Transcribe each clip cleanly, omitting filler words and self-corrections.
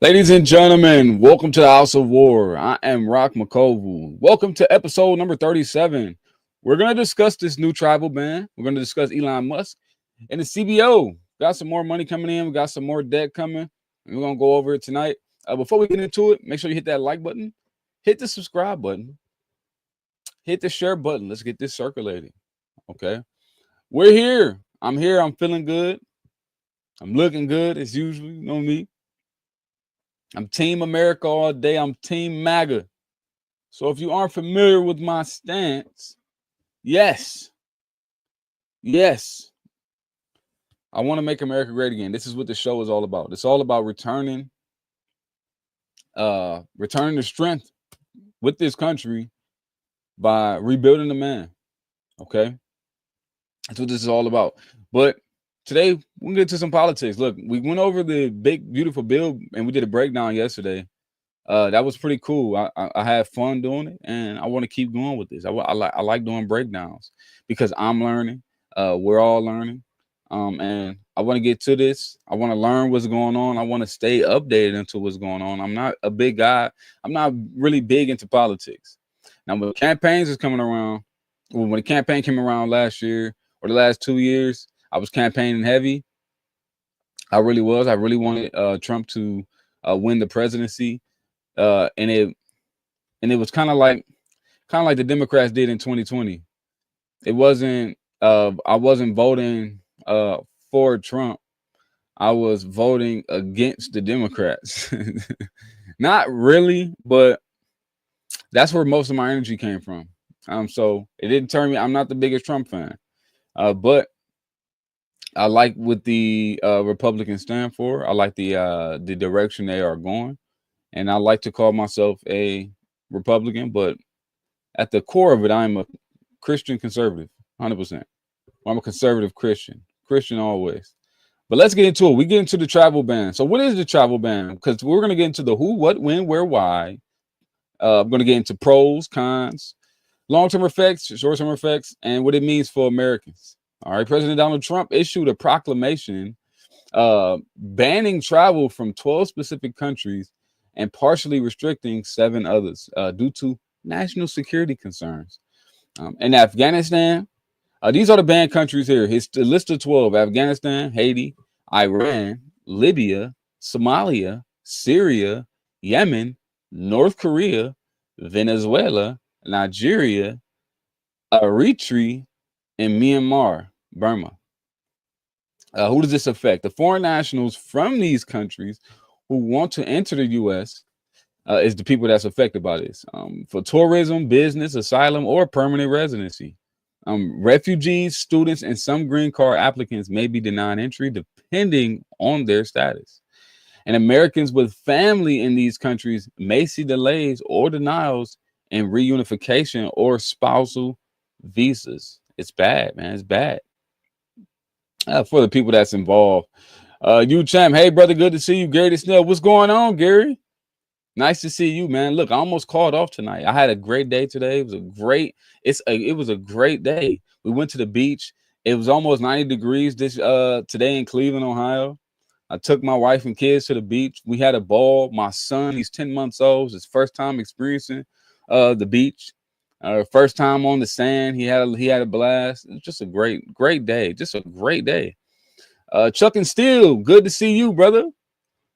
Ladies and gentlemen, welcome to the House of War. I am Rock McCovu. Welcome to episode number 37. We're going to discuss this new tribal ban. We're going to discuss Elon Musk and the CBO. Got some more money coming in. We got some more debt coming. And we're going to go over it tonight. Before we get into it, make sure you hit that like button, hit the subscribe button, hit the share button. Let's get this circulating. Okay. We're here. I'm here. I'm feeling good. I'm looking good as usual. You know me. I'm Team America all day. I'm Team MAGA. So if you aren't familiar with my stance, yes, I want to make America great again. This is what the show is all about. It's all about returning the strength with this country by rebuilding the man. Okay, that's what this is all about. But today we'll get to some politics. Look, we went over the big beautiful bill and we did a breakdown yesterday. That was pretty cool. I had fun doing it, and I want to keep going with this. I like doing breakdowns because I'm learning. We're all learning, and I want to get to this. I want to learn what's going on. I want to stay updated into what's going on. I'm not a big guy. I'm not really big into politics. Now, when campaigns is coming around, when the campaign came around last year or the last 2 years, I was campaigning heavy. I really was. I really wanted Trump to win the presidency. And it was kind of like the Democrats did in 2020. It wasn't I wasn't voting for Trump. I was voting against the Democrats. Not really, but that's where most of my energy came from. So it didn't turn me. I'm not the biggest Trump fan, but I like what the Republicans stand for. I like the direction they are going. And I like to call myself a Republican, but at the core of it, I'm a Christian conservative, 100%. I'm a conservative Christian always. But let's get into it. We get into the travel ban. So what is the travel ban? Because we're going to get into the who, what, when, where, why. I'm going to get into pros, cons, long-term effects, short-term effects, and what it means for Americans. All right, President Donald Trump issued a proclamation banning travel from 12 specific countries and partially restricting 7 others due to national security concerns. In Afghanistan, these are the banned countries here. It's the list of 12: Afghanistan, Haiti, Iran, Libya, Somalia, Syria, Yemen, North Korea, Venezuela, Nigeria, Eritrea, and Myanmar, Burma. Who does this affect? The foreign nationals from these countries who want to enter the U.S. Is the people that's affected by this for tourism, business, asylum, or permanent residency. Refugees, students, and some green card applicants may be denied entry depending on their status. And Americans with family in these countries may see delays or denials in reunification or spousal visas. It's bad, man. It's bad for the people that's involved. You champ, hey brother, good to see you. Gary Snell, what's going on, Gary? Nice to see you, man. Look, I almost called off tonight. I had a great day today. It was a great day. We went to the beach. It was almost 90 degrees today in Cleveland, Ohio. I took my wife and kids to the beach. We had a ball. My son, he's 10 months old. It's his first time experiencing the beach. First time on the sand. He had a blast. It was just a great day. Just a great day. Chuck and Steele, good to see you, brother.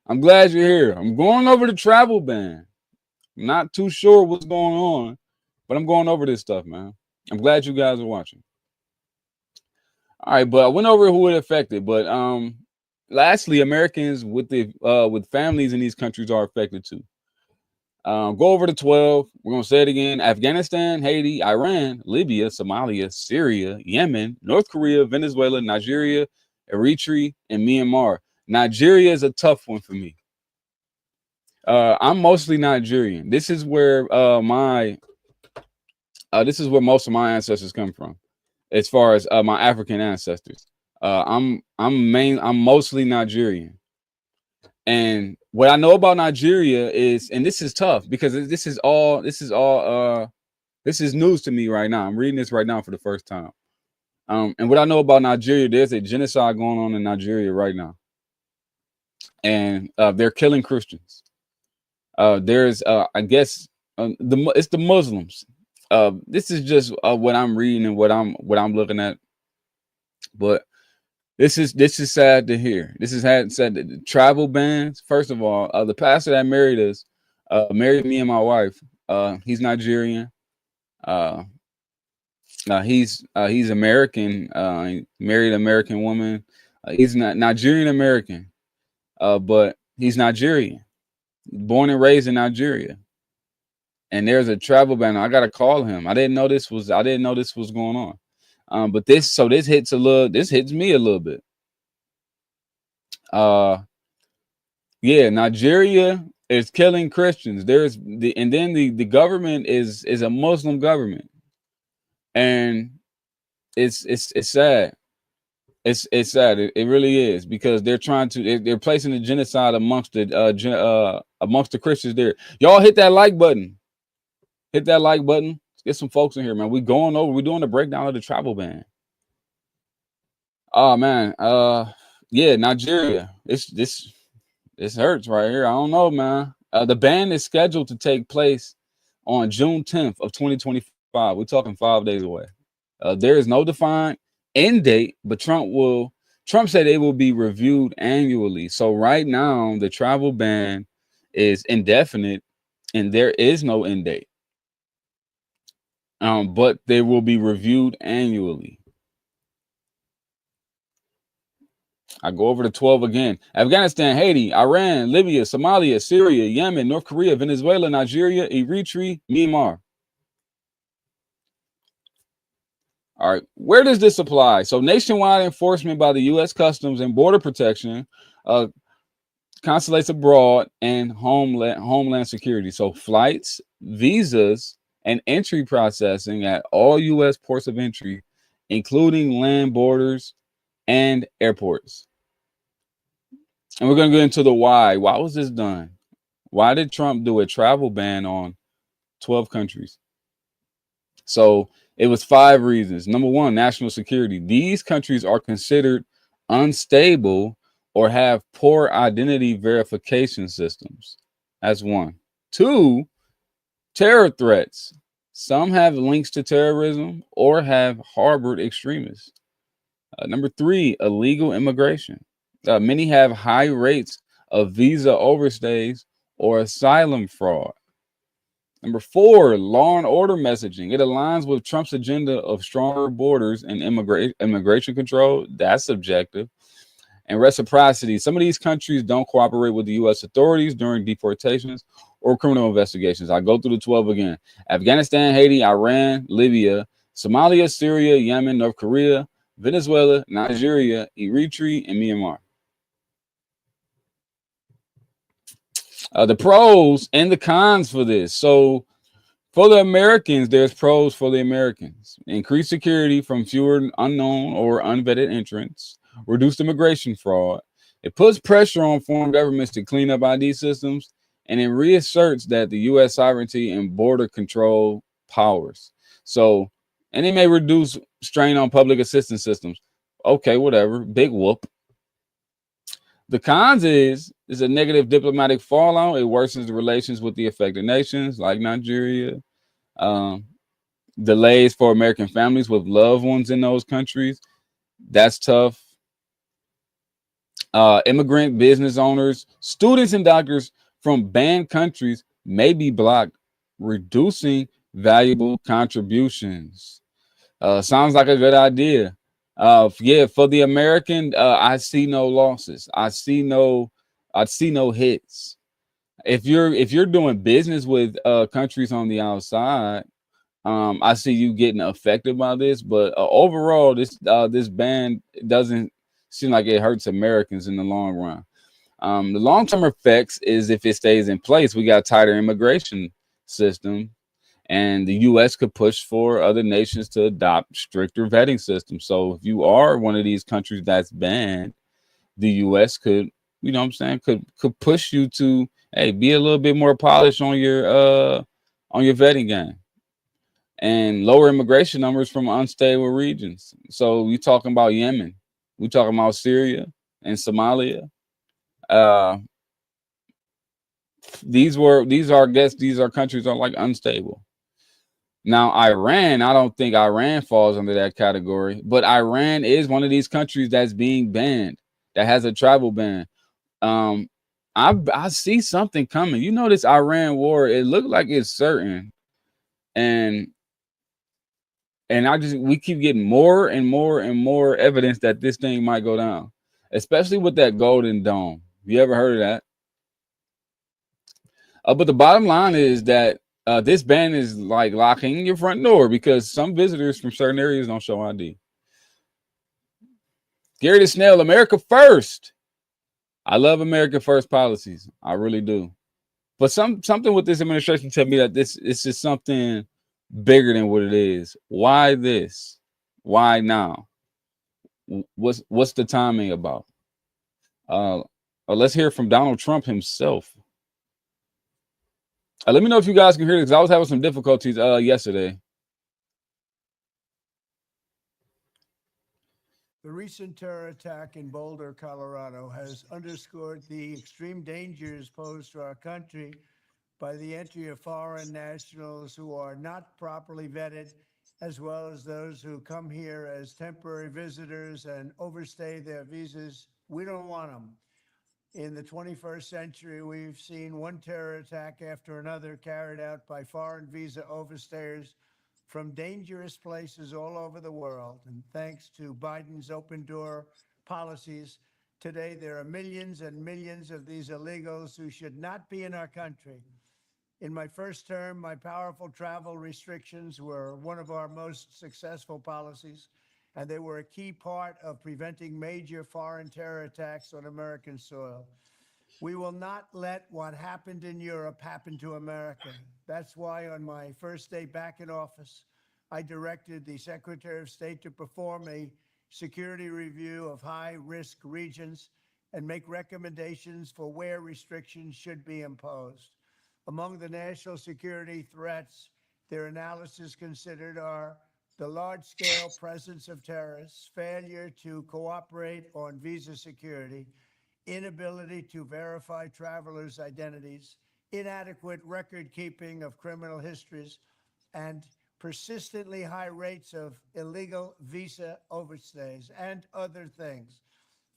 I'm glad you're here. I'm going over the travel ban. I'm not too sure what's going on, but I'm going over this stuff, man. I'm glad you guys are watching. All right, but I went over who it affected. But lastly, Americans with families in these countries are affected too. Go over to 12. We're going to say it again. Afghanistan, Haiti, Iran, Libya, Somalia, Syria, Yemen, North Korea, Venezuela, Nigeria, Eritrea, and Myanmar. Nigeria is a tough one for me. I'm mostly Nigerian. This is where most of my ancestors come from, as far as my African ancestors. I'm mostly Nigerian. And what I know about Nigeria is, and this is tough because this is news to me right now. I'm reading this right now for the first time. And what I know about Nigeria, there's a genocide going on in Nigeria right now. and they're killing Christians. There's I guess it's the Muslims. This is just what I'm reading and what I'm looking at. But this is sad to hear. This is sad that the travel bans. First of all, the pastor that married us, married me and my wife. He's Nigerian. Uh, he's American. He married an American woman. He's not Nigerian American, but he's Nigerian, born and raised in Nigeria. And there's a travel ban. I gotta call him. I didn't know this was going on. But this hits me a little bit. Yeah, Nigeria is killing Christians. And then the government is a Muslim government, and it's sad. It's sad. It really is, because they're placing the genocide amongst the Christians there. Y'all hit that like button. Hit that like button. Let's get some folks in here, man. We're doing the breakdown of the travel ban. Oh man. Yeah, Nigeria. This hurts right here. I don't know, man. The ban is scheduled to take place on June 10th of 2025. We're talking 5 days away. There is no defined end date, but Trump said it will be reviewed annually. So right now, the travel ban is indefinite, and there is no end date. But they will be reviewed annually. I go over to 12 again. Afghanistan, Haiti, Iran, Libya, Somalia, Syria, Yemen, North Korea, Venezuela, Nigeria, Eritrea, Myanmar. All right, where does this apply? So nationwide enforcement by the U.S. Customs and Border Protection, consulates abroad, and Homeland Security. So flights, visas, and entry processing at all U.S. ports of entry, including land borders and airports. And we're going to get into the why. Why was this done? Why did Trump do a travel ban on 12 countries? So it was 5 reasons. Number 1, national security. These countries are considered unstable or have poor identity verification systems. That's 1. 2, terror threats. Some have links to terrorism or have harbored extremists. Number 3, illegal immigration. Many have high rates of visa overstays or asylum fraud. Number 4, law and order messaging. It aligns with Trump's agenda of stronger borders and immigration control. That's subjective. And reciprocity. Some of these countries don't cooperate with the U.S. authorities during deportations or criminal investigations. I go through the 12 again. Afghanistan, Haiti, Iran, Libya, Somalia, Syria, Yemen, North Korea, Venezuela, Nigeria, Eritrea, and Myanmar. The pros and the cons for this. So for the Americans, there's pros for the Americans. Increased security from fewer unknown or unvetted entrants. Reduced immigration fraud. It puts pressure on foreign governments to clean up ID systems, and it reasserts that the U.S. sovereignty and border control powers. So, and it may reduce strain on public assistance systems. Okay, whatever. Big whoop. The cons is a negative diplomatic fallout. It worsens the relations with the affected nations like Nigeria. Delays for American families with loved ones in those countries. That's tough. Immigrant business owners, students, and doctors from banned countries may be blocked, reducing valuable contributions. Sounds like a good idea. Yeah, for the American, I see no losses. I see no hits. If you're doing business with countries on the outside, I see you getting affected by this. But overall, this ban doesn't seem like it hurts Americans in the long run. The long-term effects is if it stays in place, we got a tighter immigration system. And the U.S. could push for other nations to adopt stricter vetting systems. So if you are one of these countries that's banned, the U.S. could, you know what I'm saying, could push you to, hey, be a little bit more polished on your vetting game, and lower immigration numbers from unstable regions. So we talking about Yemen, we talking about Syria and Somalia. Uh, these are, I guess, these are countries are like unstable. Now, Iran, I don't think Iran falls under that category, but Iran is one of these countries that's being banned, that has a travel ban. Um, I see something coming. You know, this Iran war, it looked like it's certain, and we keep getting more and more and more evidence that this thing might go down, especially with that Golden Dome. You ever heard of that? But the bottom line is that this ban is like locking your front door because some visitors from certain areas don't show ID. Gary the Snail, America first. I love America first policies. I really do. But something with this administration tell me that this is something bigger than what it is. Why this? Why now? What's the timing about? Let's hear from Donald Trump himself. Let me know if you guys can hear this, because I was having some difficulties yesterday. The recent terror attack in Boulder, Colorado, has underscored the extreme dangers posed to our country by the entry of foreign nationals who are not properly vetted, as well as those who come here as temporary visitors and overstay their visas. We don't want them. In the 21st century, we've seen one terror attack after another carried out by foreign visa overstayers from dangerous places all over the world. And thanks to Biden's open door policies, today there are millions and millions of these illegals who should not be in our country. In my first term, my powerful travel restrictions were one of our most successful policies, and they were a key part of preventing major foreign terror attacks on American soil. We will not let what happened in Europe happen to America. That's why on my first day back in office, I directed the Secretary of State to perform a security review of high-risk regions and make recommendations for where restrictions should be imposed. Among the national security threats their analysis considered are the large-scale presence of terrorists, failure to cooperate on visa security, inability to verify travelers' identities, inadequate record keeping of criminal histories, and persistently high rates of illegal visa overstays, and other things.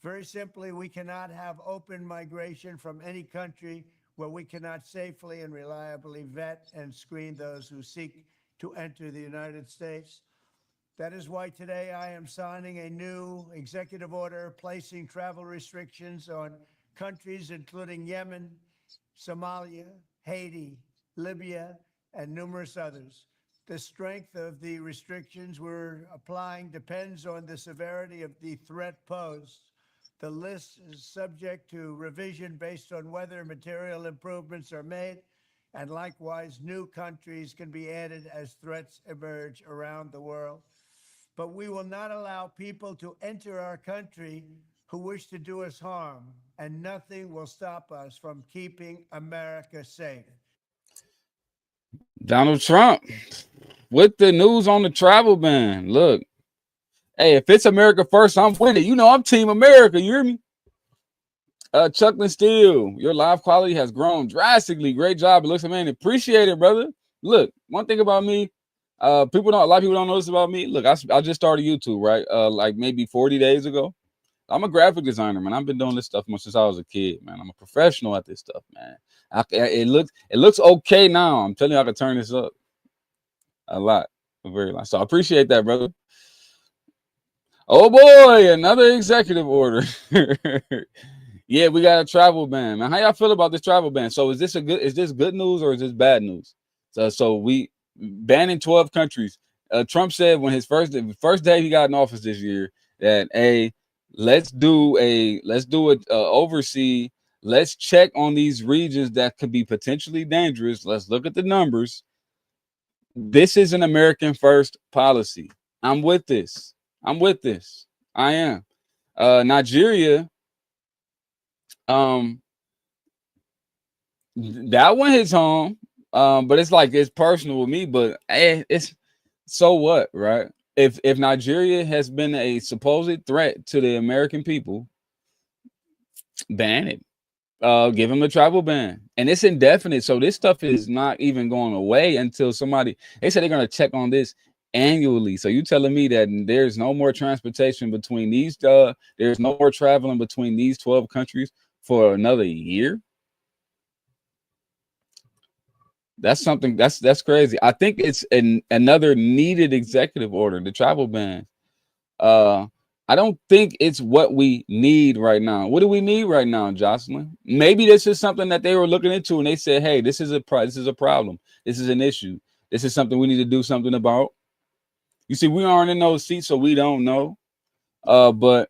Very simply, we cannot have open migration from any country where we cannot safely and reliably vet and screen those who seek to enter the United States. That is why today I am signing a new executive order placing travel restrictions on countries including Yemen, Somalia, Haiti, Libya, and numerous others. The strength of the restrictions we're applying depends on the severity of the threat posed. The list is subject to revision based on whether material improvements are made, and likewise, new countries can be added as threats emerge around the world. But we will not allow people to enter our country who wish to do us harm, and nothing will stop us from keeping America safe. Donald Trump with the news on the travel ban. Look, hey, if it's America first, I'm with it. You know, I'm Team America. You hear me? Chuckland Steele, your live quality has grown drastically. Great job. It looks amazing. Appreciate it, brother. Look, one thing about me, a lot of people don't know this about me. Look, I just started YouTube, right? Like maybe 40 days ago. I'm a graphic designer, man. I've been doing this stuff since I was a kid, man. I'm a professional at this stuff, man. It looks okay now. I'm telling you, I can turn this up a lot, a very lot. So I appreciate that, brother. Oh boy, another executive order. Yeah, we got a travel ban, man. How y'all feel about this travel ban? So is this good news or is this bad news? So we banning 12 countries. Trump said when his first day he got in office this year that let's do it oversee. Let's check on these regions that could be potentially dangerous. Let's look at the numbers. This is an American first policy. I'm with this. I am. Nigeria, um, that one hits home. But it's like it's personal with me, but it's so what, right? If Nigeria has been a supposed threat to the American people, ban it. Give him a travel ban, and it's indefinite. So this stuff is not even going away until somebody. They said they're going to check on this annually. So you telling me that there's no more transportation between these? There's no more traveling between these 12 countries for another year? That's something. That's crazy. I think it's another needed executive order, the travel ban. Uh, I don't think it's what we need right now. What do we need right now, Jocelyn? Maybe this is something that they were looking into and they said, "Hey, this is a problem. This is an issue. This is something we need to do something about." You see, we aren't in those seats, so we don't know. But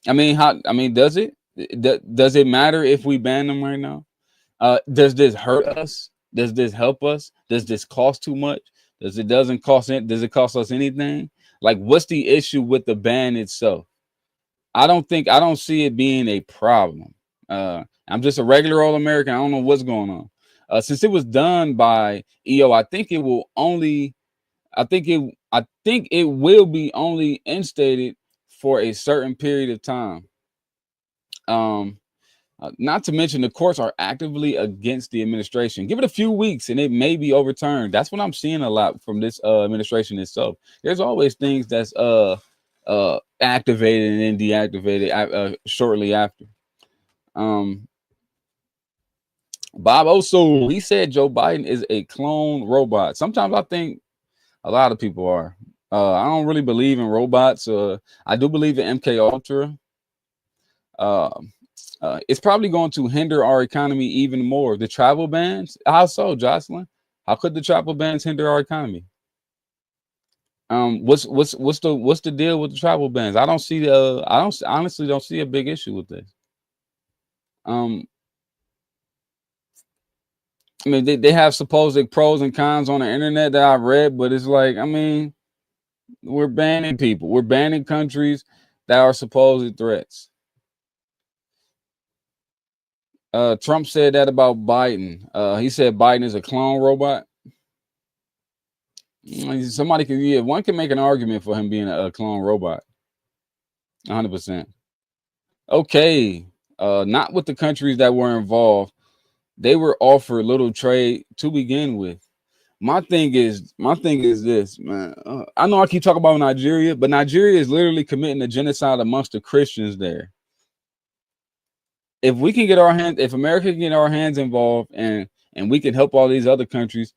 I mean, does it? Does it matter if we ban them right now? Does this hurt us? Does this help us? Does this cost too much? Doesn't cost it? Does it cost us anything? Like, what's the issue with the ban itself? I don't see it being a problem. I'm just a regular old American. I don't know what's going on. Since it was done by EO, I think it will be only instated for a certain period of time. Not to mention the courts are actively against the administration. Give it a few weeks and it may be overturned. That's what I'm seeing a lot from this administration itself. There's always things that's activated and then deactivated shortly after. Bob Oso, he said Joe Biden is a clone robot. Sometimes I think a lot of people are. I don't really believe in robots. I do believe in MK Ultra. It's probably going to hinder our economy even more. The travel bans, how so, Jocelyn? How could the travel bans hinder our economy? What's the deal with the travel bans? I don't see I don't honestly don't see a big issue with this. I mean, they have supposed pros and cons on the internet that I've read, but it's like, I mean, we're banning people, we're banning countries that are supposed threats. Trump said that about Biden. He said Biden is a clone robot. Somebody can, yeah, one can make an argument for him being a clone robot. 100%. Okay. Not with the countries that were involved. They were offered little trade to begin with. My thing is this, man. I know I keep talking about Nigeria, but Nigeria is literally committing a genocide amongst the Christians there. If we can get if America can get our hands involved and we can help all these other countries,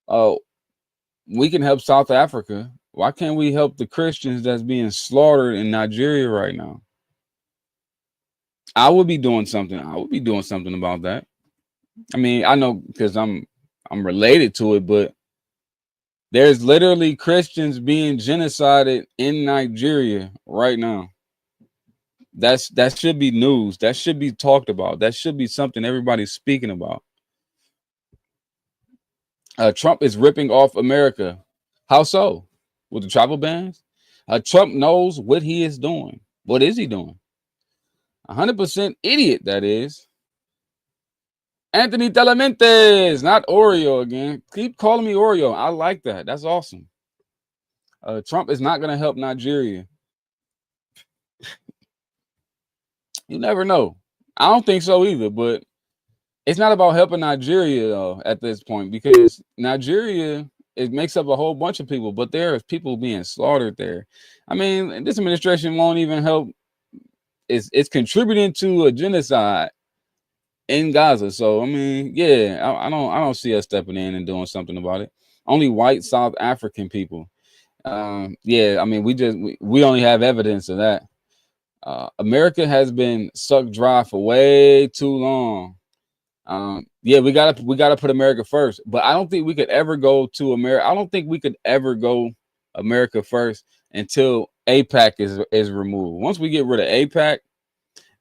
we can help South Africa. Why can't we help the Christians that's being slaughtered in Nigeria right now? I would be doing something. I would be doing something about that. I mean, I know because I'm related to it, but there's literally Christians being genocided in Nigeria right now. That should be news. That should be talked about. That should be something everybody's speaking about. Trump is ripping off America. How so? With the travel bans? Trump knows what he is doing. What is he doing? 100% idiot, that is. Anthony Telementes, not Oreo again. Keep calling me Oreo. I like that. That's awesome. Trump is not going to help Nigeria. You never know. I don't think so either, but it's not about helping Nigeria though at this point, because Nigeria, it makes up a whole bunch of people, but there are people being slaughtered there. I mean, this administration won't even help. It's contributing to a genocide in Gaza. So I mean, yeah, I don't see us stepping in and doing something about it. Only white South African people. Yeah, I mean, we only have evidence of that. America has been sucked dry for way too long. Yeah, we gotta put America first, but I don't think we could ever go to America. I don't think we could ever go America first until APAC is removed. Once we get rid of APAC,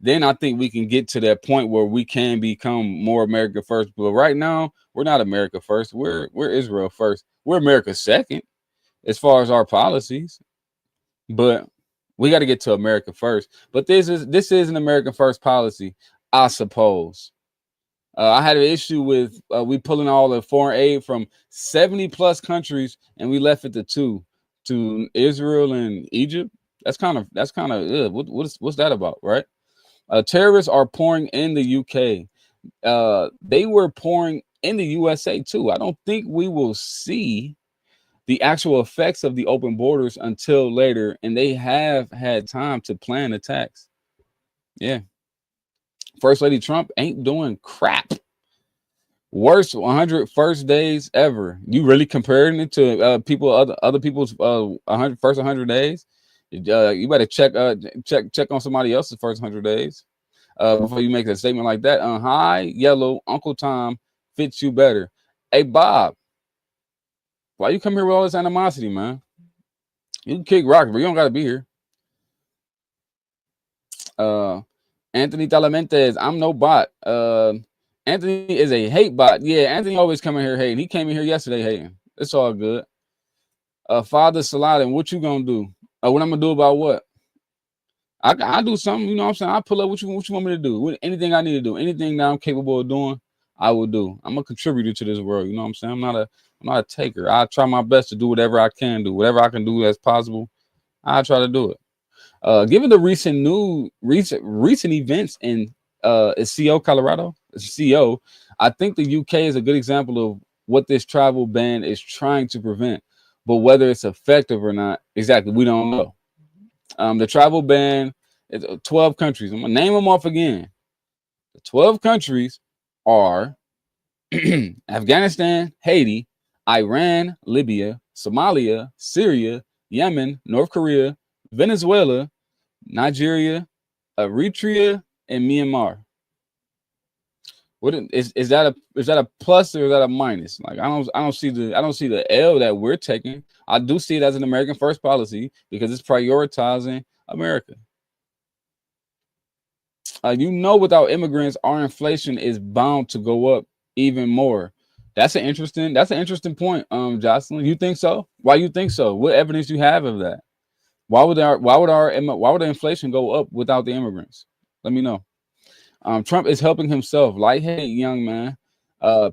then I think we can get to that point where we can become more America first. But right now, we're not America first. We're Israel first. We're America second as far as our policies, but we got to get to America first. But this is an American first policy, I suppose. I had an issue with we pulling all the foreign aid from 70 plus countries and we left it to Israel and Egypt. That's kind of what's that about, right? Terrorists are pouring in the UK. They were pouring in the USA too. I don't think we will see the actual effects of the open borders until later, and they have had time to plan attacks. Yeah, First Lady Trump ain't doing crap. Worst 100 first days ever. You really comparing it to other people's 100 first 100 days? You better check on somebody else's first 100 days before you make a statement like that. Hi, yellow Uncle Tom fits you better. Hey Bob, why you come here with all this animosity, man? You can kick rock, but you don't got to be here. Uh, Anthony Talamentes, I'm no bot. Anthony is a hate bot. Yeah, Anthony always coming here hating. He came in here yesterday hating. It's all good. Father Saladin, what you gonna do? What I'm gonna do about what? I do something, you know what I'm saying? I pull up what you want me to do. Anything I need to do, anything that I'm capable of doing, I will do. I'm a contributor to this world, you know what I'm saying? I'm not a taker. I try my best to do whatever I can do, whatever I can do that's possible. I try to do it. Given the recent events in CO, Colorado, CO, I think the UK is a good example of what this travel ban is trying to prevent. But whether it's effective or not, exactly, we don't know. The travel ban is 12 countries. I'm gonna name them off again. The 12 countries are Afghanistan, Haiti, Iran, Libya, Somalia, Syria, Yemen, North Korea, Venezuela, Nigeria, Eritrea, and Myanmar. What is that a plus or is that a minus? Like I don't see the L that we're taking. I do see it as an American first policy because it's prioritizing America. Without immigrants, our inflation is bound to go up even more. That's an interesting point, Jocelyn. You think so? Why you think so? What evidence you have of that? Why would the inflation go up without the immigrants? Let me know. Trump is helping himself. Like, hey, young man,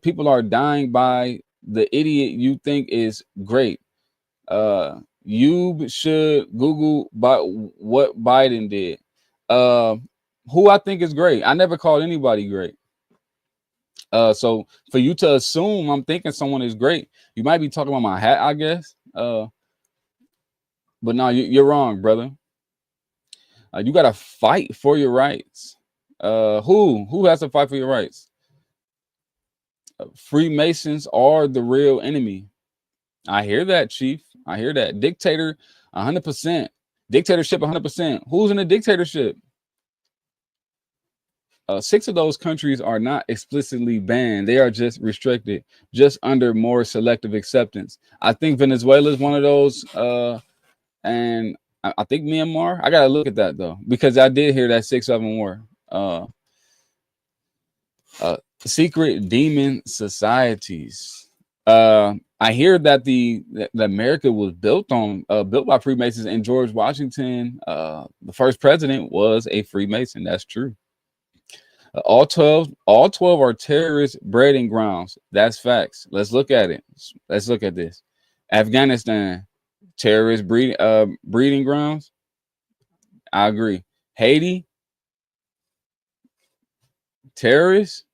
people are dying by the idiot you think is great. You should Google what Biden did. Who I think is great. I never called anybody great. So for you to assume I'm thinking someone is great, you might be talking about my hat, I guess. But no, you're wrong, brother. You got to fight for your rights. Who has to fight for your rights? Freemasons are the real enemy. I hear that, Chief. I hear that. Dictator, 100%. Dictatorship, 100%. Who's in a dictatorship? 6 of those countries are not explicitly banned. They are just restricted, just under more selective acceptance. I think Venezuela is one of those. And I think Myanmar. I got to look at that, though, because I did hear that 6 of them were. Secret demon societies. I hear that the America was built by Freemasons, and George Washington, the first president, was a Freemason. That's true. All 12 are terrorist breeding grounds. That's facts. Let's look at it. Let's look at this. Afghanistan, terrorist breeding grounds. I agree. Haiti, terrorists.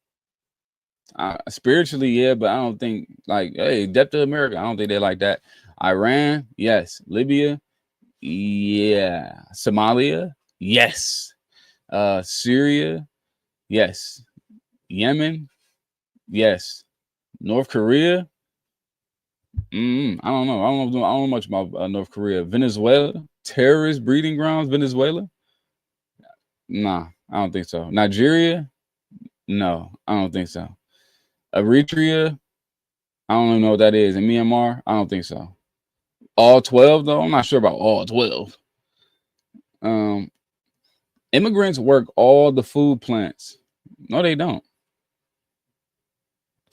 Spiritually, yeah, but I don't think hey, depth of America. I don't think they're like that. Iran, yes. Libya, yeah. Somalia, yes. Syria, yes. Yemen, yes. North Korea, I don't know. I don't know much about North Korea. Venezuela, terrorist breeding grounds. Venezuela, nah, I don't think so. Nigeria, no, I don't think so. Eritrea, I don't even know what that is. In Myanmar, I don't think so. All 12, though, I'm not sure about all 12. Immigrants work all the food plants. No, they don't.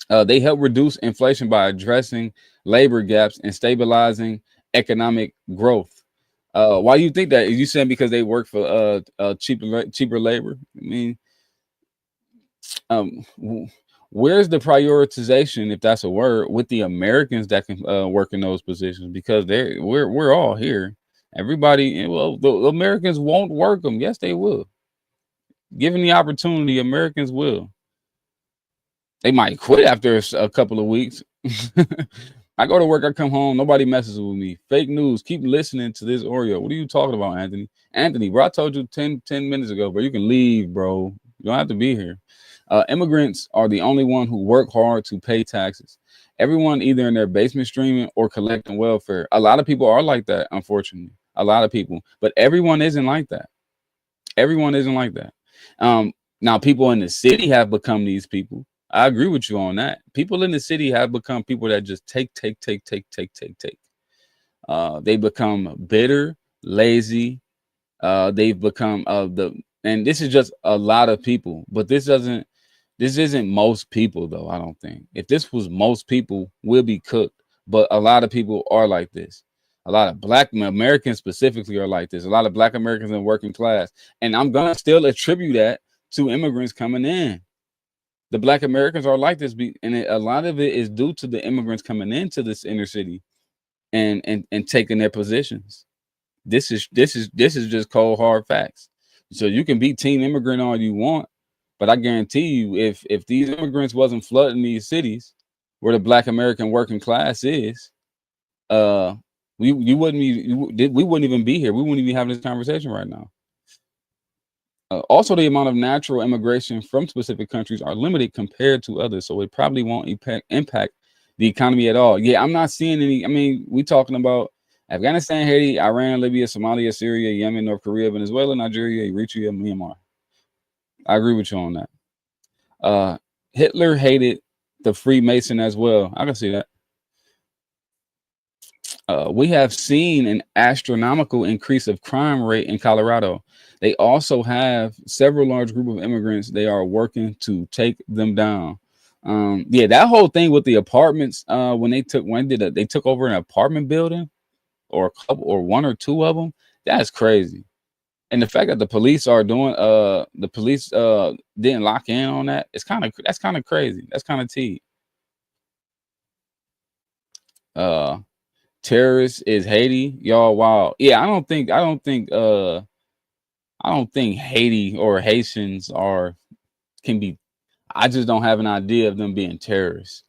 They help reduce inflation by addressing labor gaps and stabilizing economic growth. Why do you think that? Is you saying because they work for cheaper labor? I mean, where's the prioritization, if that's a word, with the Americans that can work in those positions? Because we're all here. Everybody, well, the Americans won't work them. Yes, they will. Given the opportunity, Americans will. They might quit after a couple of weeks. I go to work, I come home, nobody messes with me. Fake news. Keep listening to this Oreo. What are you talking about, Anthony? Anthony, bro, I told you 10 minutes ago, bro. You can leave, bro. You don't have to be here. Immigrants are the only one who work hard to pay taxes. Everyone either in their basement streaming or collecting welfare. A lot of people are like that, unfortunately. A lot of people. But everyone isn't like that. Everyone isn't like that. Now, people in the city have become these people. I agree with you on that. People in the city have become people that just take. They become bitter, lazy. They've become and this is just a lot of people, but this isn't most people though. I don't think if this was most people, we'll be cooked. But a lot of people are like this. A lot of Black Americans specifically are like this. A lot of Black Americans in working class, and I'm gonna still attribute that to immigrants coming in. The Black Americans are like this, and a lot of it is due to the immigrants coming into this inner city and taking their positions. This is just cold hard facts. So you can be team immigrant all you want, but I guarantee you, if these immigrants wasn't flooding these cities where the Black American working class is, uh, we wouldn't even be here. We wouldn't even be having this conversation right now. Also, the amount of natural immigration from specific countries are limited compared to others, so it probably won't impact the economy at all. Yeah, I'm not seeing any. I mean, we talking about Afghanistan, Haiti, Iran, Libya, Somalia, Syria, Yemen, North Korea, Venezuela, Nigeria, Eritrea, Myanmar. I agree with you on that. Hitler hated the Freemason as well. I can see that. We have seen an astronomical increase of crime rate in Colorado. They also have several large group of immigrants. They are working to take them down. Yeah, that whole thing with the apartments. They took over an apartment building or a couple or one or two of them. That's crazy. And the fact that the police didn't lock in on that. That's kind of crazy. That's kind of tea. Uh, Terrorists is Haiti, y'all. Wow. Yeah, I don't think Haiti or Haitians can be. I just don't have an idea of them being terrorists.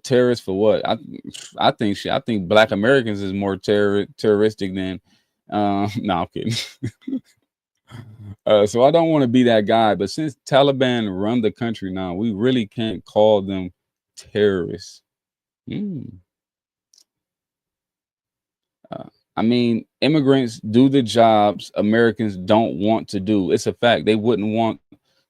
Terrorists for what? I think Black Americans is more terroristic than. No, I'm kidding. So I don't want to be that guy, but since Taliban run the country now, we really can't call them terrorists. Hmm. Uh, I mean, immigrants do the jobs Americans don't want to do. It's a fact. They wouldn't want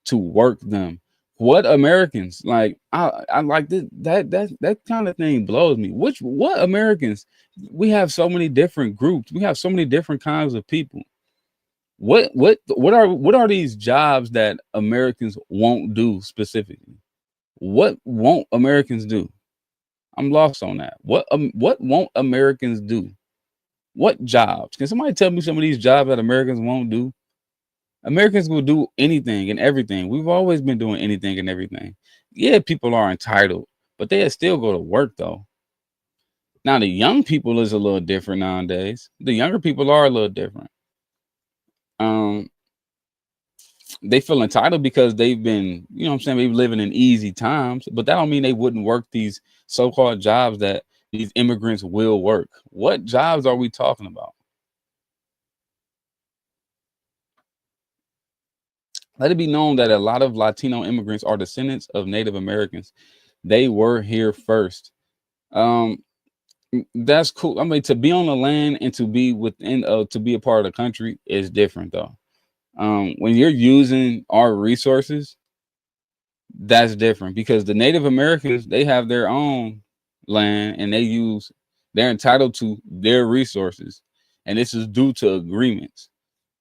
to work them. What Americans like? I like this. That kind of thing blows me. What Americans? We have so many different groups. We have so many different kinds of people. What are these jobs that Americans won't do specifically? What won't Americans do? I'm lost on that. What won't Americans do? What jobs? Can somebody tell me some of these jobs that Americans won't do? Americans will do anything and everything. We've always been doing anything and everything. Yeah, people are entitled, but they still go to work though. Now the young people is a little different nowadays. The younger people are a little different. Um, they feel entitled because they've been, you know what I'm saying, they've living in easy times, but that don't mean they wouldn't work these so-called jobs that these immigrants will work. What jobs are we talking about? Let it be known that a lot of Latino immigrants are descendants of Native Americans. They were here first. Um, that's cool. I mean, to be on the land and to be a part of the country is different though. When you're using our resources, that's different because the Native Americans, they have their own land and they're entitled to their resources. And this is due to agreements.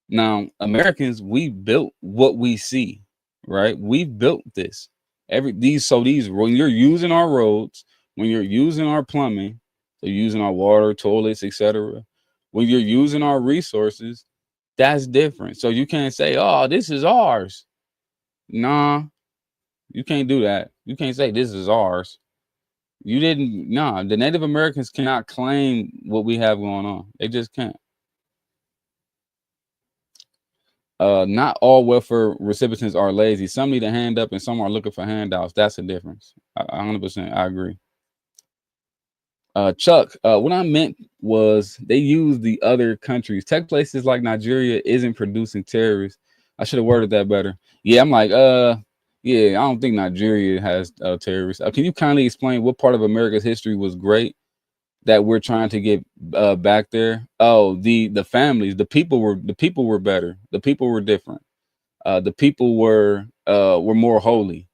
Now, Americans, we built what we see, right? We've built this. These when you're using our roads, when you're using our plumbing, so using our water, toilets, etc. When you're using our resources, that's different. So you can't say, "Oh, this is ours." Nah, you can't do that. You can't say this is ours. You didn't. Nah, the Native Americans cannot claim what we have going on. They just can't. Not all welfare recipients are lazy. Some need a hand up and some are looking for handouts. That's the difference. 100%. I agree. Chuck, what I meant was they use the other countries. Tech places like Nigeria isn't producing terrorists. I should have worded that better. Yeah, I'm like, yeah, I don't think Nigeria has terrorists. Can you kindly explain what part of America's history was great that we're trying to get back there? Oh, the families, the people were better. The people were different. The people were more holy.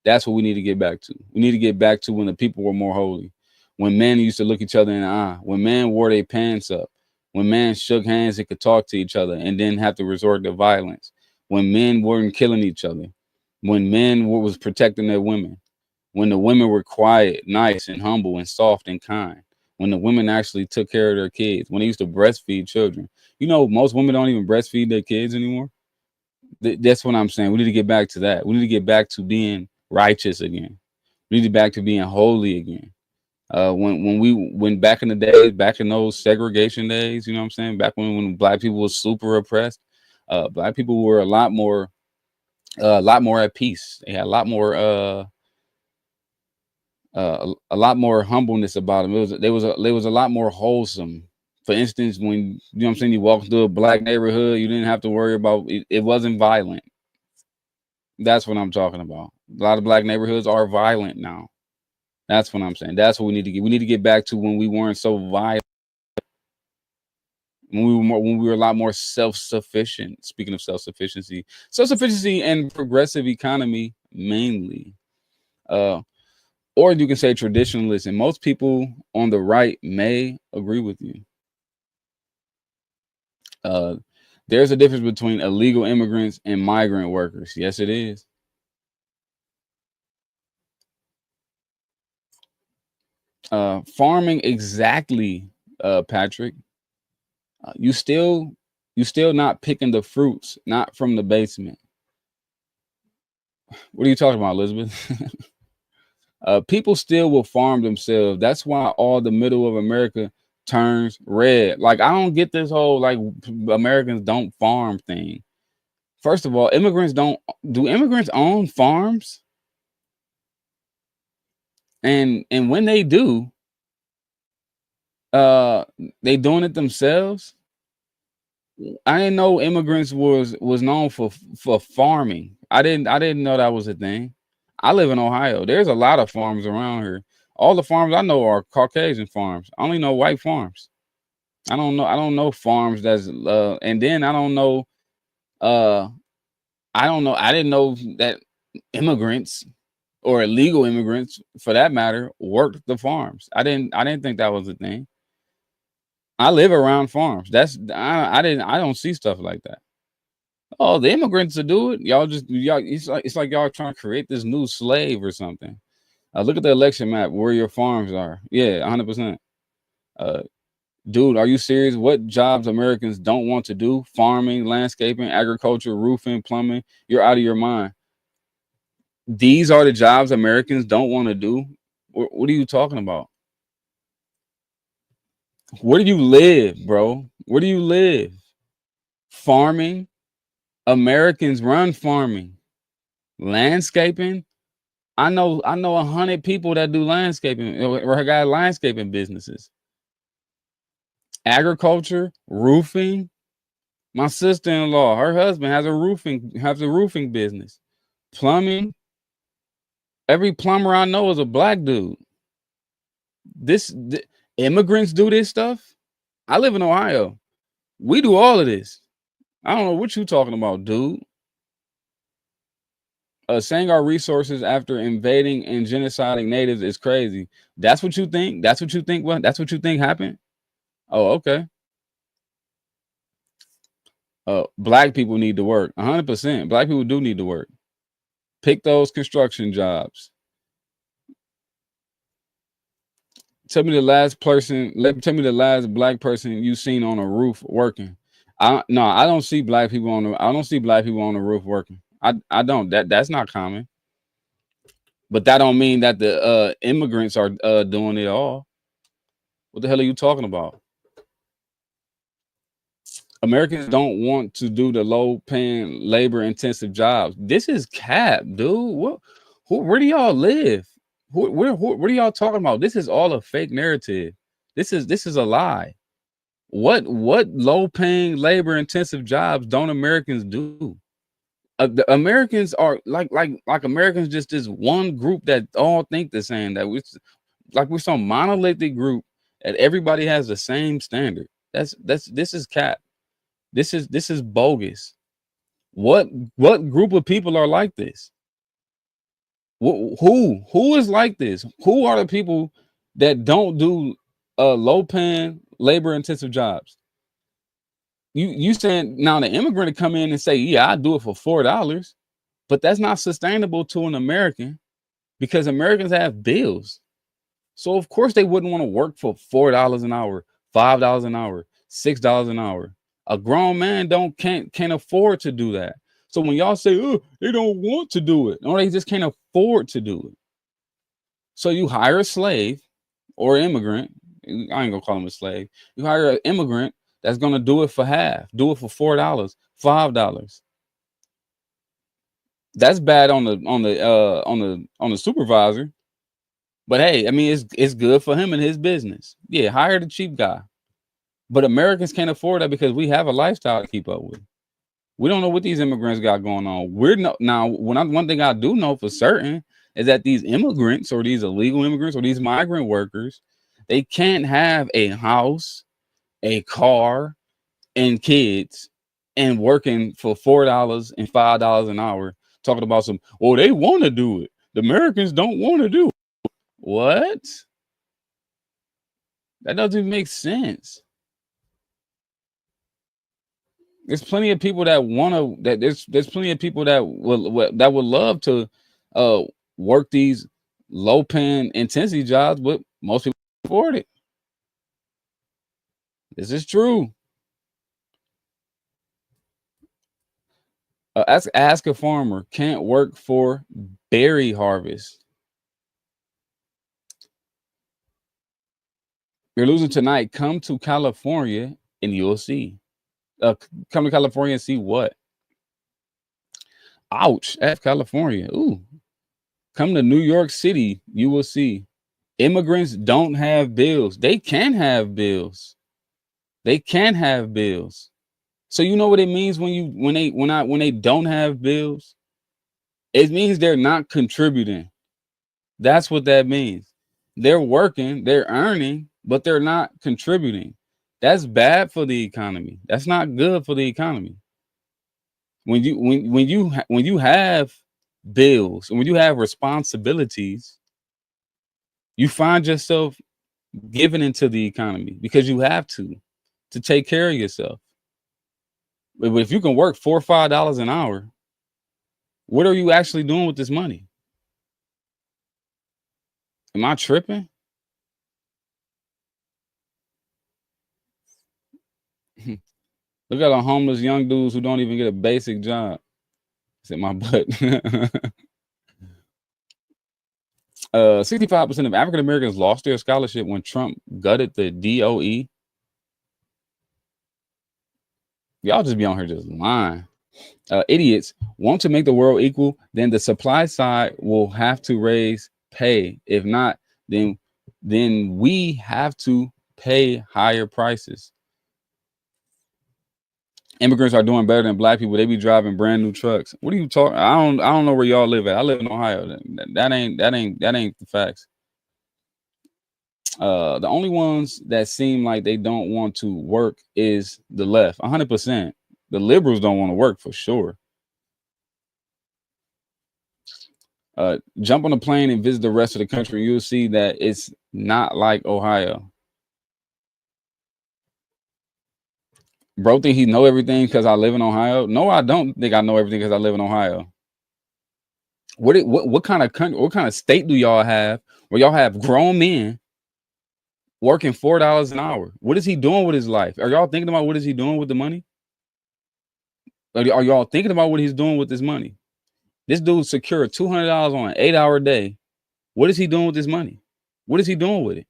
That's what we need to get back to. We need to get back to when the people were more holy. When men used to look each other in the eye. When men wore their pants up. When men shook hands and could talk to each other and didn't have to resort to violence. When men weren't killing each other. When men was protecting their women. When the women were quiet, nice, and humble, and soft and kind. When the women actually took care of their kids. When they used to breastfeed children. You know, most women don't even breastfeed their kids anymore. That's what I'm saying. We need to get back to that. We need to get back to being righteous again. We need to get back to being holy again. When back in the days, back in those segregation days, you know what I'm saying? Back when black people was super oppressed, black people were a lot more at peace. They had a lot more humbleness about them. There was a lot more wholesome. For instance, when you know what I'm saying, you walk through a black neighborhood, you didn't have to worry about it. It wasn't violent. That's what I'm talking about. A lot of black neighborhoods are violent now. That's what I'm saying. That's what we need to get. We need to get back to when we weren't so violent. When we were a lot more self-sufficient. Speaking of self-sufficiency and progressive economy mainly. Or you can say traditionalist. And most people on the right may agree with you. There's a difference between illegal immigrants and migrant workers. Yes, it is. Farming exactly, Patrick. You still not picking the fruits, not from the basement. What are you talking about, Elizabeth? People still will farm themselves. That's why all the middle of America turns red. Like I don't get this whole like Americans don't farm thing. First of all, immigrants don't. Do immigrants own farms? And when they do, they doing it themselves. I didn't know immigrants was known for farming. I didn't know that was a thing. I live in Ohio. There's a lot of farms around here. All the farms I know are Caucasian farms. I only know white farms. I don't know farms that's and then uh I don't know. I didn't know that immigrants or illegal immigrants for that matter worked the farms. I didn't think that was a thing. I live around farms. I don't see stuff like that. Oh, the immigrants to do it. Y'all. It's like y'all trying to create this new slave or something. Look at the election map where your farms are. Yeah, 100%. Uh, dude, are you serious? What jobs Americans don't want to do? Farming, landscaping, agriculture, roofing, plumbing. You're out of your mind. These are the jobs Americans don't want to do. What are you talking about? Where do you live, bro? Where do you live? Farming. Americans run farming. Landscaping. I know 100 people that do landscaping or got landscaping businesses. Agriculture, roofing. My sister-in-law, her husband has a roofing business. Plumbing. Every plumber I know is a black dude. Immigrants do this stuff. I live in Ohio. We do all of this. I don't know what you talking about, dude. Saying our resources after invading and genociding natives is crazy. That's what you think? That's what you think? What? That's what you think happened? Oh, okay. Black people need to work. 100%. Black people do need to work. Pick those construction jobs. Tell me the last person. Tell me the last black person you seen on a roof working. No, I don't see black people I don't see black people on the roof working. I don't. That's not common. But that don't mean that the immigrants are doing it all. What the hell are you talking about? Americans don't want to do the low paying labor intensive jobs. This is cap, dude. Where do y'all live? What are y'all talking about? This is all a fake narrative. This is a lie. What low paying labor intensive jobs don't Americans do? The Americans are like Americans just this one group that all think the same. That we like we're some monolithic group that everybody has the same standard. This is cap. This is bogus. What group of people are like this? Who is like this? Who are the people that don't do low paying labor intensive jobs? You saying now the immigrant to come in and say, yeah, I do it for $4, but that's not sustainable to an American because Americans have bills. So of course they wouldn't want to work for $4 an hour, $5 an hour, $6 an hour. A grown man can't afford to do that. So when y'all say, oh, they don't want to do it, no, they just can't afford to do it. So you hire a slave or immigrant. I ain't gonna call him a slave. You hire an immigrant that's gonna do it for half, do it for $4, $5. That's bad on the supervisor. But hey, I mean it's good for him and his business. Yeah, hire the cheap guy. But Americans can't afford that because we have a lifestyle to keep up with. We don't know what these immigrants got going on. One thing I do know for certain is that these immigrants or these illegal immigrants or these migrant workers, they can't have a house, a car, and kids and working for $4 and $5 an hour, talking about some, oh, they want to do it. The Americans don't want to do it. What? That doesn't even make sense. There's plenty of people that want to. That there's plenty of people that would love to work these low paying intensity jobs, but most people can't afford it. This is true. Ask a farmer can't work for berry harvest. You're losing tonight. Come to California and you'll see. Come to California and see what? Ouch! F California. Ooh. Come to New York City. You will see. Immigrants don't have bills. They can have bills. They can have bills. So you know what it means when they don't have bills? It means they're not contributing. That's what that means. They're working, they're earning, but they're not contributing. That's bad for the economy. That's not good for the economy. When you have bills and when you have responsibilities, you find yourself giving into the economy because you have to take care of yourself. But if you can work $4 or $5 an hour, what are you actually doing with this money? Am I tripping? Look at the homeless young dudes who don't even get a basic job. It's in my butt. 65% of African Americans lost their scholarship when Trump gutted the DOE. Y'all just be on here just lying. Idiots want to make the world equal, then the supply side will have to raise pay. If not, then we have to pay higher prices. Immigrants are doing better than black people. They be driving brand new trucks. What are you talking? I don't know where y'all live at. I live in Ohio. That ain't the facts. The only ones that seem like they don't want to work is the left. 100%. The liberals don't want to work for sure. Jump on a plane and visit the rest of the country. You'll see that it's not like Ohio. Bro think he know everything because I live in Ohio. No, I don't think I know everything because I live in Ohio. What kind of country, what kind of state do y'all have where y'all have grown men working $4 an hour? What is he doing with his life? Are y'all thinking about what is he doing with the money? Are y'all thinking about what he's doing with this money? This dude secured $200 on an 8-hour day. What is he doing with this money? What is he doing with it?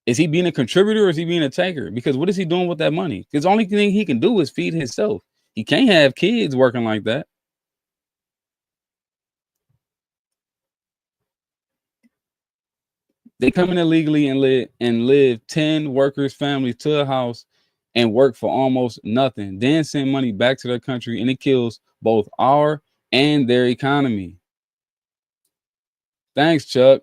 Is he being a contributor or is he being a taker? Because what is he doing with that money? Because the only thing he can do is feed himself. He can't have kids working like that. They come in illegally and live 10 workers' families to a house and work for almost nothing. Then send money back to their country, and it kills both our and their economy. Thanks, Chuck.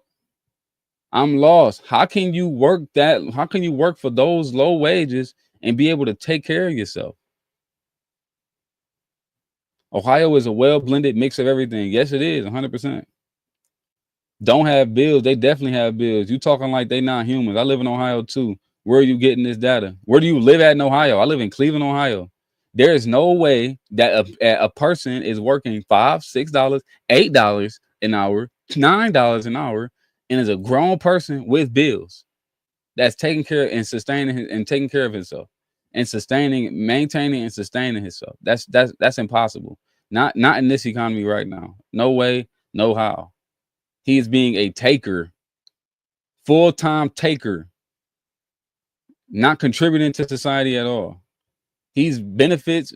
I'm lost. How can you work that? How can you work for those low wages and be able to take care of yourself? Ohio is a well-blended mix of everything. Yes, it is, 100%. Don't have bills. They definitely have bills. You talking like they not humans. I live in Ohio too. Where are you getting this data? Where do you live at in Ohio? I live in Cleveland, Ohio. There is no way that a person is working $5, $6, $8 an hour, $9 an hour, and is a grown person with bills that's taking care and sustaining and taking care of himself and sustaining, maintaining and sustaining himself. That's impossible. Not in this economy right now. No way, no how. He is being a taker, full-time taker, not contributing to society at all. He's benefits.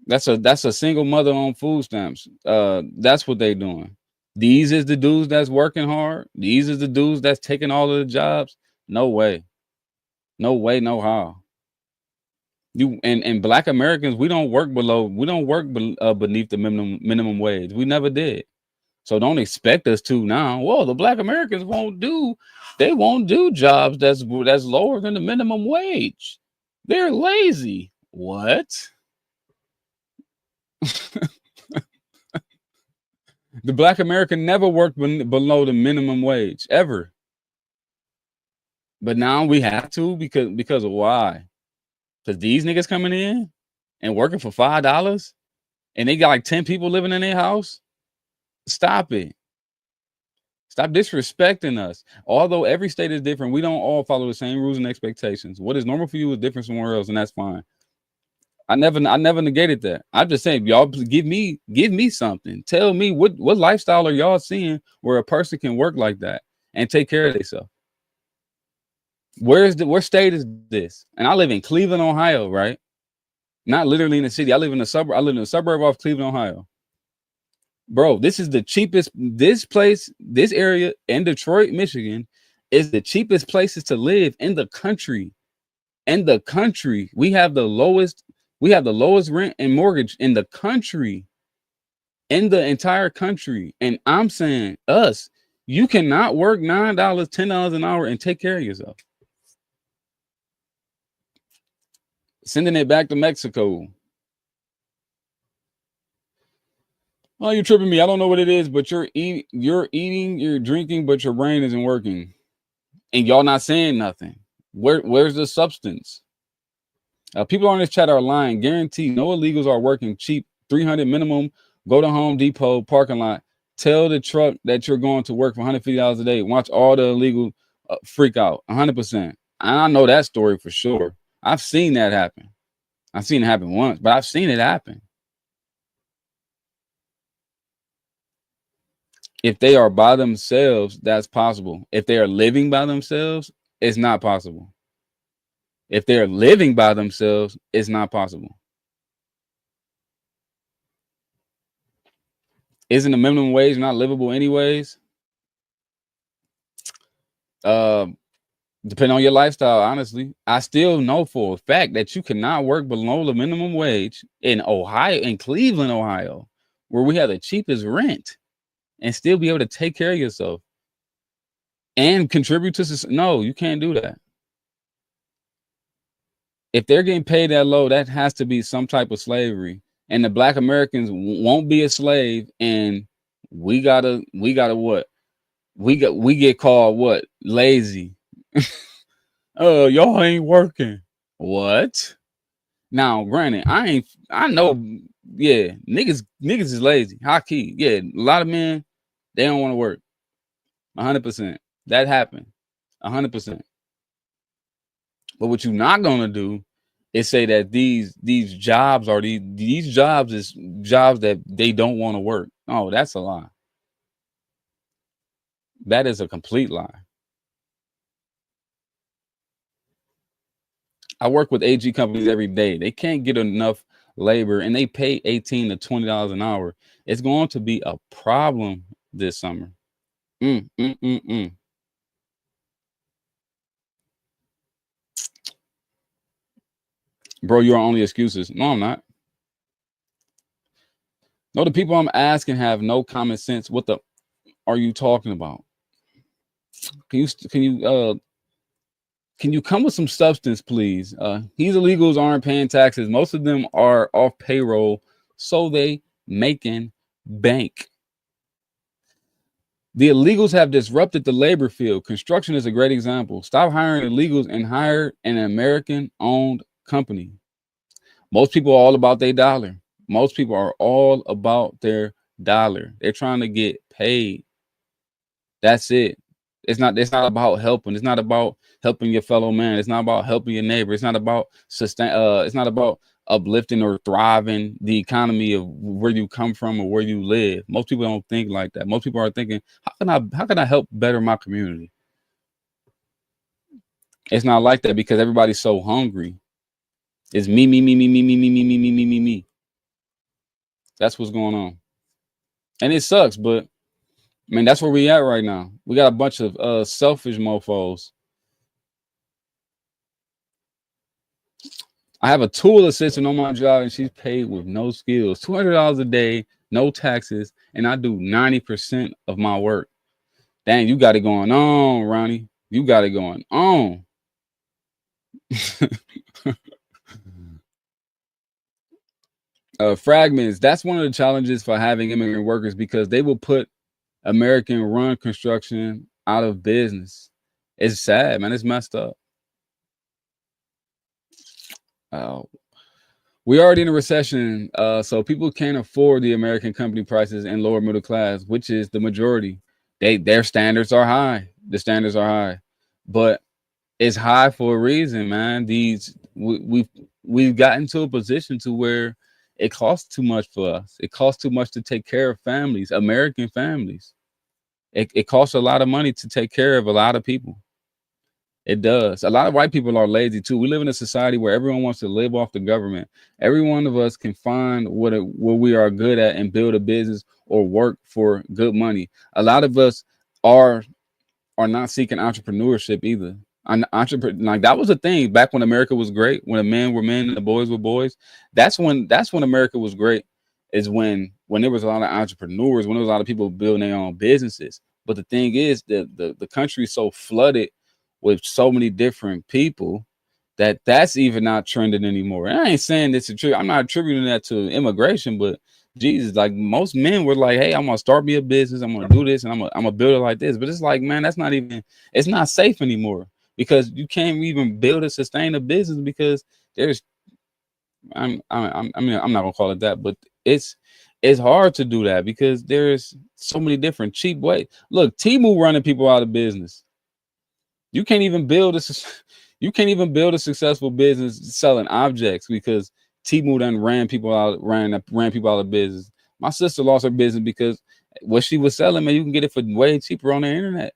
That's a single mother on food stamps. That's what they doing. These is the dudes that's working hard. These is the dudes that's taking all of the jobs. No way, no how. You and Black Americans, we don't work beneath the minimum wage. We never did. So don't expect us to now. Well, the Black Americans won't do jobs that's lower than the minimum wage. They're lazy. What? The Black American never worked below the minimum wage ever. But now we have to because of why? Because these niggas coming in and working for $5 and they got like 10 people living in their house. Stop it. Stop disrespecting us. Although every state is different, we don't all follow the same rules and expectations. What is normal for you is different somewhere else, and that's fine. I never negated that. I'm just saying, y'all give me something. Tell me what lifestyle are y'all seeing where a person can work like that and take care of themselves. Where state is this? And I live in Cleveland, Ohio, right? Not literally in the city. I live in a suburb. I live in a suburb of Cleveland, Ohio. Bro, this is the cheapest. This area in Detroit, Michigan, is the cheapest places to live in the country. In the country, we have the lowest rent and mortgage in the country, in the entire country. And I'm saying, you cannot work $9, $10 an hour and take care of yourself. Sending it back to Mexico. Oh, you're tripping me. I don't know what it is, but you're eating, you're drinking, but your brain isn't working. And y'all not saying nothing. Where's the substance? People on this chat are lying. Guarantee no illegals are working cheap. 300 minimum. Go to Home Depot parking lot. Tell the truck that you're going to work for $150 a day. Watch all the illegal freak out. 100%. And I know that story for sure. I've seen that happen. I've seen it happen once, but I've seen it happen. If they are by themselves, that's possible. If they are living by themselves, it's not possible. If they're living by themselves, it's not possible. Isn't the minimum wage not livable anyways? Depending on your lifestyle, honestly. I still know for a fact that you cannot work below the minimum wage in Ohio, in Cleveland, Ohio, where we have the cheapest rent, and still be able to take care of yourself and contribute to society. No, you can't do that. If they're getting paid that low, that has to be some type of slavery. And the Black Americans won't be a slave, and we gotta what? We get called what? Lazy. Oh, y'all ain't working. What? Now, granted, I know, yeah, niggas is lazy. High key. Yeah, a lot of men, they don't want to work. 100%. That happened. 100%. But what you're not gonna do is say that these jobs are these jobs is jobs that they don't want to work. Oh, that's a lie. That is a complete lie. I work with AG companies every day. They can't get enough labor and they pay $18 to $20 an hour. It's going to be a problem this summer. Mm, mm, mm, mm. Bro, you're only excuses. No, I'm not. No, the people I'm asking have no common sense. What the are you talking about? Can you come with some substance, please? These illegals aren't paying taxes. Most of them are off payroll, so they making bank. The illegals have disrupted the labor field. Construction is a great example. Stop hiring illegals and hire an American-owned company. Most people are all about their dollar. Most people are all about their dollar. They're trying to get paid. That's it. It's not about helping. It's not about helping your fellow man. It's not about helping your neighbor. It's not about it's not about uplifting or thriving the economy of where you come from or where you live. Most people don't think like that. Most people are thinking, how can I help better my community? It's not like that because everybody's so hungry. It's me, me, me, me, me, me, me, me, me, me, me, me, me. That's what's going on. And it sucks, but I mean that's where we at right now. We got a bunch of selfish mofos. I have a tool assistant on my job and she's paid with no skills. $200 a day, no taxes, and I do 90% of my work. Dang, you got it going on, Ronnie. You got it going on. Fragments. That's one of the challenges for having immigrant workers because they will put American run construction out of business. It's sad, man. It's messed up. We're already in a recession, so people can't afford the American company prices and lower middle class, which is the majority. Their standards are high. The standards are high, but it's high for a reason, man. We've gotten to a position to where it costs too much for us. It costs too much to take care of families, American families. It costs a lot of money to take care of a lot of people. It does. A lot of white people are lazy too. We live in a society where everyone wants to live off the government. Every one of us can find what we are good at and build a business or work for good money. A lot of us are not seeking entrepreneurship either. Like that was a thing back when America was great, when the men were men and the boys were boys. That's when America was great, is when there was a lot of entrepreneurs, when there was a lot of people building their own businesses. But the thing is that the country is so flooded with so many different people that's even not trending anymore. And I ain't saying this is true. I'm not attributing that to immigration, but Jesus, like most men were like, hey, I'm gonna start me a business, I'm gonna do this, and I'm gonna build it like this. But it's like, man, it's not safe anymore because you can't even build a sustain a business because there's I'm not gonna call it that, but it's hard to do that because there's so many different cheap ways. Look, Temu running people out of business. You can't even build a successful business selling objects because Temu done ran people out of business. My sister lost her business because what she was selling, man, you can get it for way cheaper on the internet.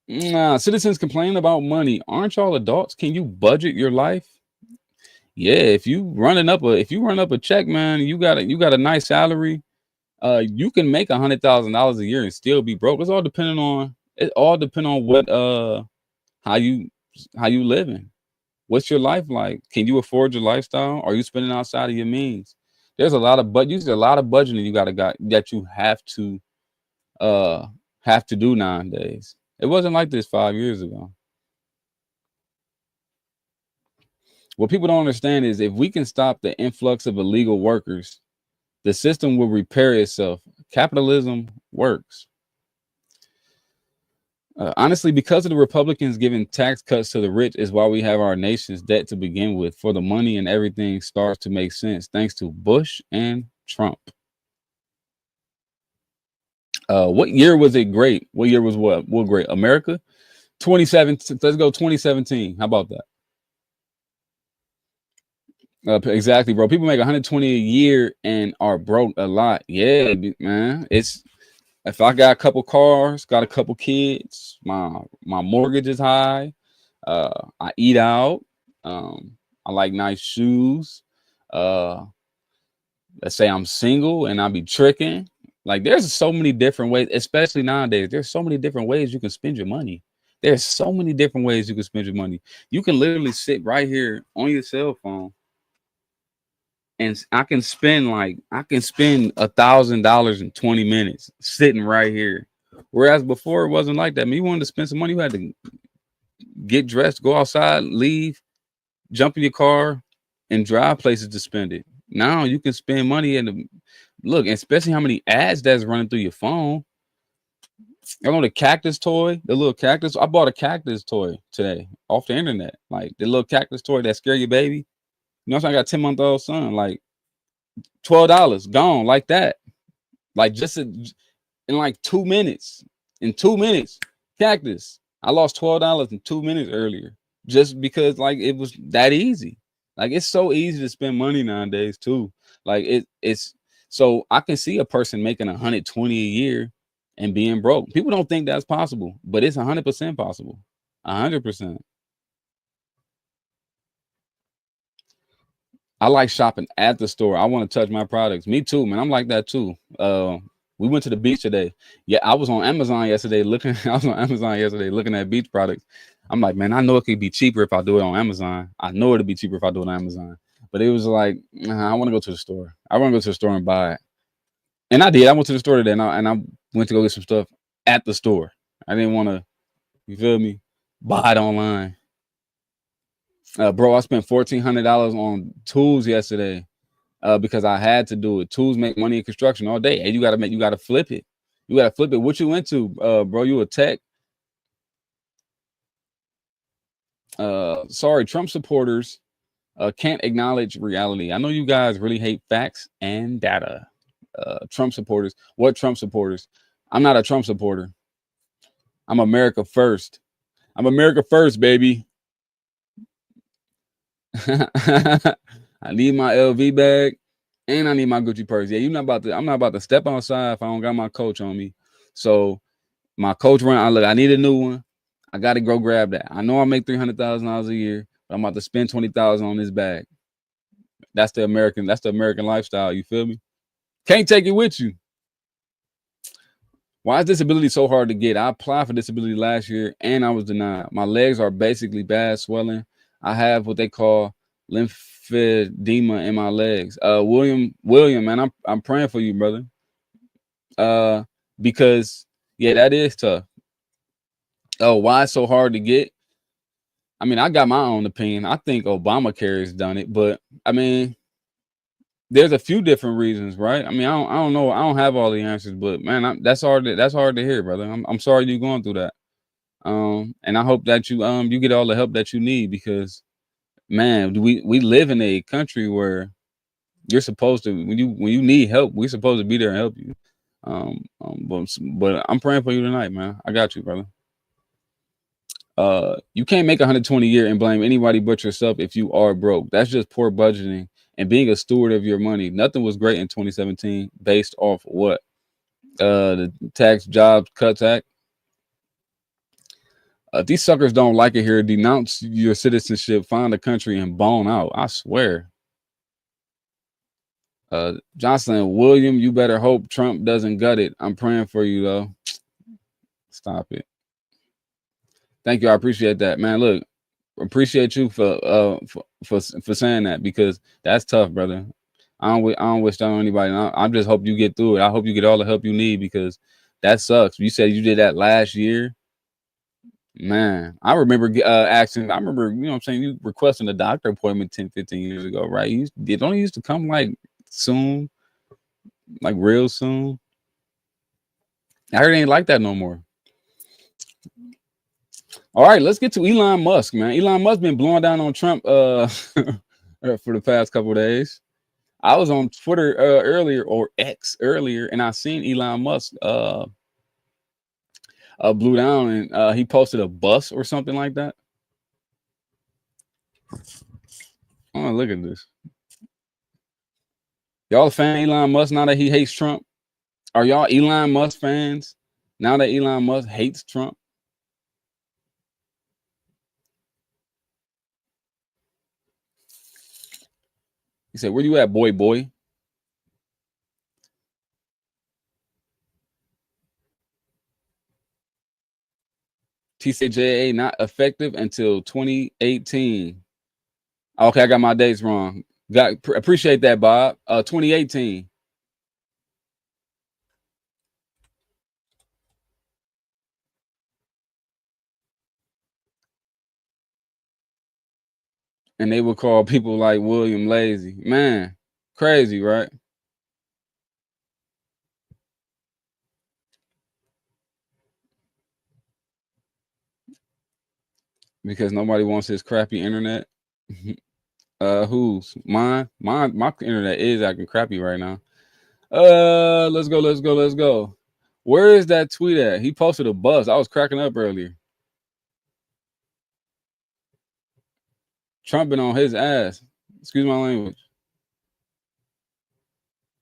Nah, citizens complain about money. Aren't y'all adults? Can you budget your life? Yeah, if you run up a check, man, you got a nice salary. You can make $100,000 a year and still be broke. It all depend on what how you living. What's your life like? Can you afford your lifestyle? Are you spending outside of your means? There's a lot of budgeting you that you have to do nowadays. It wasn't like this 5 years ago. What people don't understand is if we can stop the influx of illegal workers, the system will repair itself. Capitalism works. Honestly, because of the Republicans giving tax cuts to the rich is why we have our nation's debt to begin with. For the money and everything starts to make sense thanks to Bush and Trump. What year was it great? What year was what great? America? 2017. Let's go 2017. How about that? Exactly, bro. People make 120 a year and are broke a lot. Yeah, man. It's if I got a couple cars, got a couple kids, my mortgage is high. I eat out. I like nice shoes. Uh, let's say I'm single and I be tricking. Like there's so many different ways, especially nowadays. There's so many different ways you can spend your money. There's so many different ways you can spend your money. You can literally sit right here on your cell phone and I can spend $1,000 in 20 minutes sitting right here. Whereas before it wasn't like that. I mean, you wanted to spend some money, you had to get dressed, go outside, leave, jump in your car, and drive places to spend it. Now you can spend money and look, especially how many ads that's running through your phone. I know the cactus toy, the little cactus. I bought a cactus toy today off the internet. Like the little cactus toy that scare your baby. You know what I'm saying? I got a 10-month-old son. Like $12 gone like that. Like in like 2 minutes. In 2 minutes, cactus. I lost $12 in 2 minutes earlier, just because like it was that easy. Like it's so easy to spend money nowadays too. Like it's so I can see a person making 120 a year and being broke. People don't think that's possible, but it's 100% possible. 100%. I like shopping at the store. I want to touch my products. Me too, man. I'm like that too. We went to the beach today. Yeah, I was on Amazon yesterday looking. I was on Amazon yesterday looking at beach products. I'm like, man, I know it could be cheaper if I do it on Amazon. I know it'd be cheaper if I do it on Amazon. But it was like, nah, I want to go to the store. I want to go to the store and buy it. And I did. I went to the store today, and I went to go get some stuff at the store. I didn't want to, you feel me, buy it online. Bro, I spent $1,400 on tools yesterday because I had to do it. Tools make money in construction all day, and you gotta flip it. You gotta flip it. What you into, bro? You a tech? Sorry, Trump supporters can't acknowledge reality. I know you guys really hate facts and data. Trump supporters. What Trump supporters? I'm not a Trump supporter. I'm America first. I'm America first, baby. I need my LV bag and I need my Gucci purse. Yeah, I'm not about to step outside if I don't got my coach on me. So my coach I need a new one. I gotta go grab that. I know I make $300,000 a year, but I'm about to spend 20,000 on this bag. That's the American lifestyle. You feel me? Can't take it with you. Why is disability so hard to get? I applied for disability last year and I was denied. My legs are basically bad swelling. I have what they call lymphedema in my legs. William, man, I'm praying for you, brother. Because yeah, that is tough. Oh, why it's so hard to get? I mean, I got my own opinion. I think Obamacare has done it, but I mean, there's a few different reasons, right? I mean, I don't know. I don't have all the answers, but man, that's hard to hear, brother. I'm sorry you're going through that. And I hope that you get all the help that you need because man, we live in a country where you're supposed to when you need help, we're supposed to be there and help you. But I'm praying for you tonight, man. I got you, brother. You can't make 120 a year and blame anybody but yourself if you are broke. That's just poor budgeting and being a steward of your money. Nothing was great in 2017 based off what? The Tax Jobs Cuts Act. If these suckers don't like it here, denounce your citizenship, find a country, and bone out. I swear. Jocelyn William, you better hope Trump doesn't gut it. I'm praying for you though. Stop it. Thank you. I appreciate that, man. Look, appreciate you for saying that because that's tough, brother. I don't wish that on anybody. I just hope you get through it. I hope you get all the help you need because that sucks. You said you did that last year. Man, I remember asking, I remember, you know what I'm saying, you requesting a doctor appointment 10, 15 years ago, right? It only used to come like soon, like real soon. I heard it ain't like that no more. All right, let's get to Elon Musk, man. Elon Musk been blowing down on Trump for the past couple of days. I was on Twitter earlier or X earlier, and I seen Elon Musk blew down and he posted a bus or something like that. Oh, look at this. Y'all a fan of Elon Musk now that he hates Trump? Are y'all Elon Musk fans now that Elon Musk hates Trump? He said, "Where you at, boy? TCJA not effective until 2018. Okay, I got my dates wrong. Appreciate that, Bob. 2018. And they would call people like William lazy. Man, crazy, right? Because nobody wants his crappy internet. Whose? Mine? My internet is acting crappy right now. Let's go. Where is that tweet at? He posted a bus. I was cracking up earlier. Trump been on his ass. Excuse my language.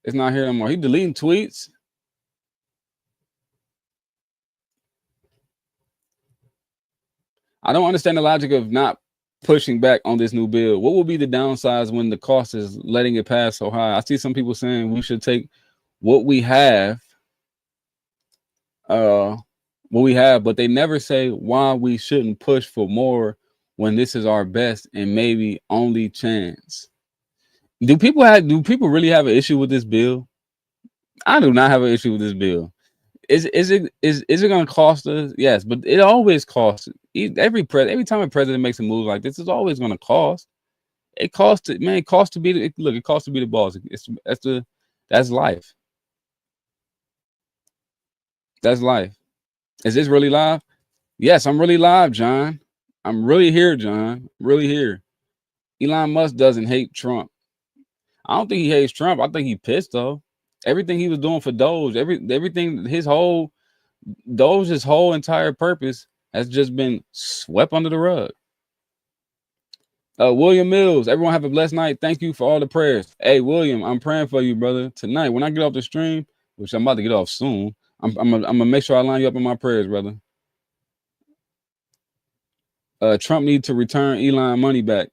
It's not here no more. He deleting tweets. I don't understand the logic of not pushing back on this new bill. What will be the downsides when the cost is letting it pass so high? I see some people saying we should take what we have, but they never say why we shouldn't push for more when this is our best and maybe only chance. Do people really have an issue with this bill? I do not have an issue with this bill. Is it going to cost us? Yes, but it always costs. Every time a president makes a move like this, it's always going to cost. It costs it, man. It costs to be it costs to be the boss. That's life. That's life. Is this really live? Yes, I'm really live, John. I'm really here, John. Really here. Elon Musk doesn't hate Trump. I don't think he hates Trump. I think he pissed though. Everything he was doing for Doge, everything Doge's whole entire purpose has just been swept under the rug. William Mills, everyone have a blessed night. Thank you for all the prayers. Hey, William, I'm praying for you, brother. Tonight, when I get off the stream, which I'm about to get off soon, I'm gonna make sure I line you up in my prayers, brother. Trump needs to return Elon money back.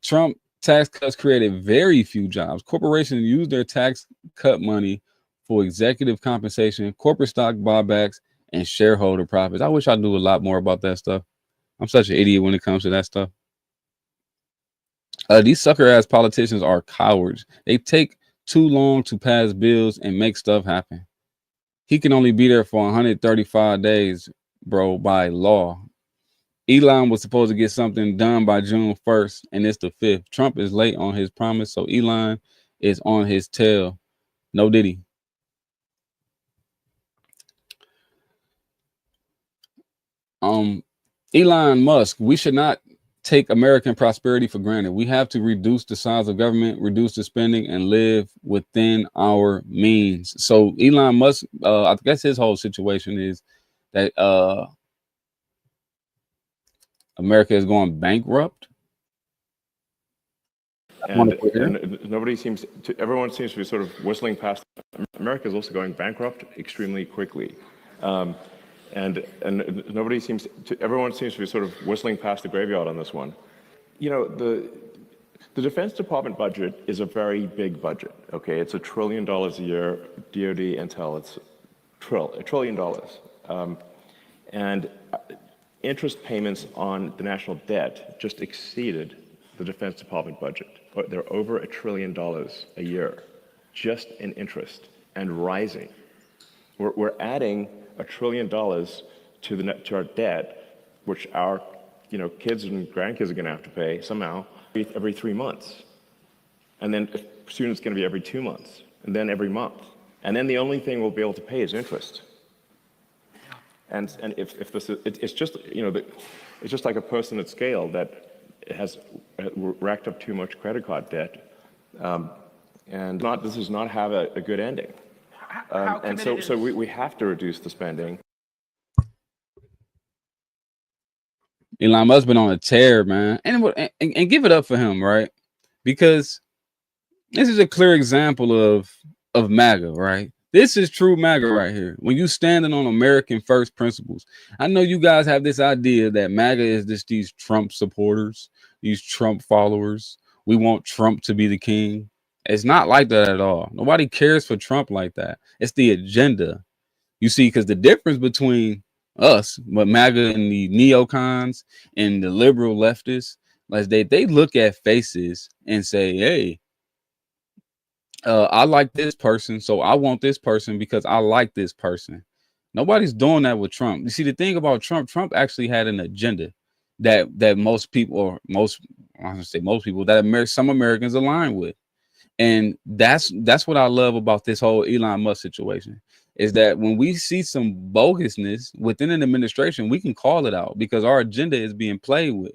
Trump tax cuts created very few jobs. Corporations use their tax cut money for executive compensation, corporate stock buybacks, and shareholder profits. I wish I knew a lot more about that stuff. I'm such an idiot when it comes to that stuff. These sucker ass politicians are cowards. They take too long to pass bills and make stuff happen. He can only be there for 135 days, bro, by law. Elon was supposed to get something done by June 1st, and it's the 5th. Trump is late on his promise, so Elon is on his tail. No diddy. Elon Musk, we should not take American prosperity for granted. We have to reduce the size of government, reduce the spending, and live within our means. So Elon Musk, I guess his whole situation is that America is going bankrupt. And everyone seems to be sort of whistling past. America is also going bankrupt extremely quickly. And everyone seems to be sort of whistling past the graveyard on this one. You know, the Defense Department budget is a very big budget, okay? It's $1 trillion a year, DoD, Intel, it's $1 trillion. And interest payments on the national debt just exceeded the Defense Department budget. They're over $1 trillion a year, just in interest, and rising. We're adding $1 trillion to our debt, which our kids and grandkids are going to have to pay somehow every 3 months, and then soon it's going to be every 2 months, and then every month, and then the only thing we'll be able to pay is interest. And if this is, it's just it's just like a person at scale that has racked up too much credit card debt, and this does not have a good ending. And so we have to reduce the spending. Elon Musk's been on a tear, man, and give it up for him, right? Because This is a clear example of MAGA, right? This is true MAGA right here. When you standing on American first principles. I know you guys have this idea that MAGA is just these Trump supporters, these Trump followers. We want Trump to be the king. It's not like that at all. Nobody cares for Trump like that. It's the agenda. You see, because the difference between us, but MAGA and the neocons and the liberal leftists, like they look at faces and say, hey, I like this person, so I want this person because I like this person. Nobody's doing that with Trump. You see, the thing about Trump actually had an agenda that most people, or most, I don't say most people, that some Americans align with. And that's what I love about this whole Elon Musk situation, is that when we see some bogusness within an administration, we can call it out because our agenda is being played with.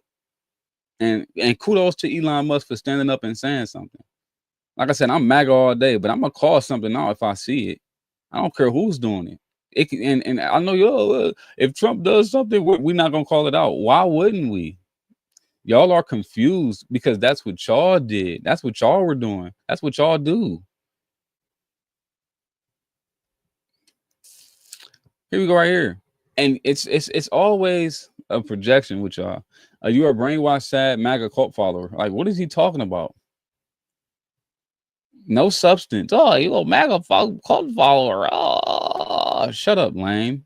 And kudos to Elon Musk for standing up and saying something. Like I said, I'm MAGA all day, but I'm gonna call something out if I see it. I don't care who's doing it. And I know if Trump does something, we're not gonna call it out. Why wouldn't we? Y'all are confused because that's what y'all did. That's what y'all were doing. That's what y'all do. Here we go right here. And it's always a projection with y'all. You are a brainwashed, sad MAGA cult follower. Like, what is he talking about? No substance. Oh, you a MAGA cult follower. Oh, shut up, lame.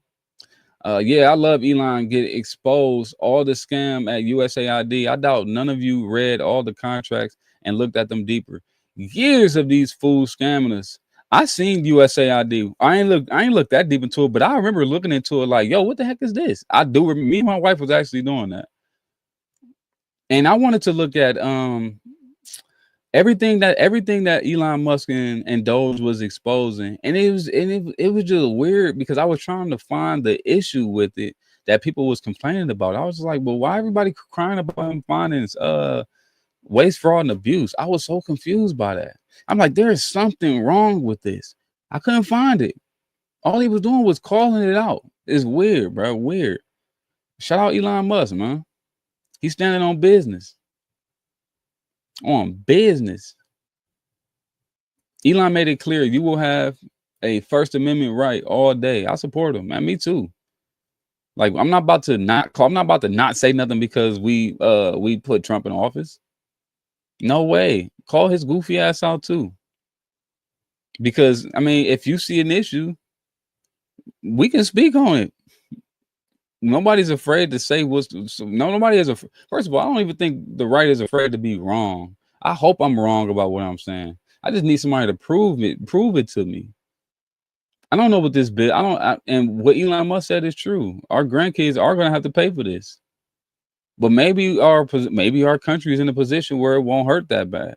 Yeah, I love Elon get exposed all the scam at USAID. I doubt none of you read all the contracts and looked at them deeper. Years of these fools scamming us. I seen USAID. I ain't looked that deep into it, but I remember looking into it like, yo, what the heck is this? I do. Me and my wife was actually doing that, and I wanted to look at everything that Elon Musk and Doge was exposing, and it was just weird because I was trying to find the issue with it that people was complaining about. I was just like, well, why everybody crying about him finding waste, fraud, and abuse? I was so confused by that. I'm like, there is something wrong with this. I couldn't find it. All he was doing was calling it out. It's weird, bro. Weird. Shout out Elon Musk, man. He's standing on business. On business. Elon made it clear you will have a First Amendment right all day. I support him, man. Me too. Like, I'm not about to not say nothing because we put Trump in office. No way. Call his goofy ass out too. Because I mean, if you see an issue, we can speak on it. Nobody's afraid to say nobody is first of all, I don't even think the right is afraid to be wrong. I hope I'm wrong about what I'm saying. I just need somebody to prove it to me. I don't know what this bit. And what Elon Musk said is true. Our grandkids are going to have to pay for this. But maybe our country is in a position where it won't hurt that bad.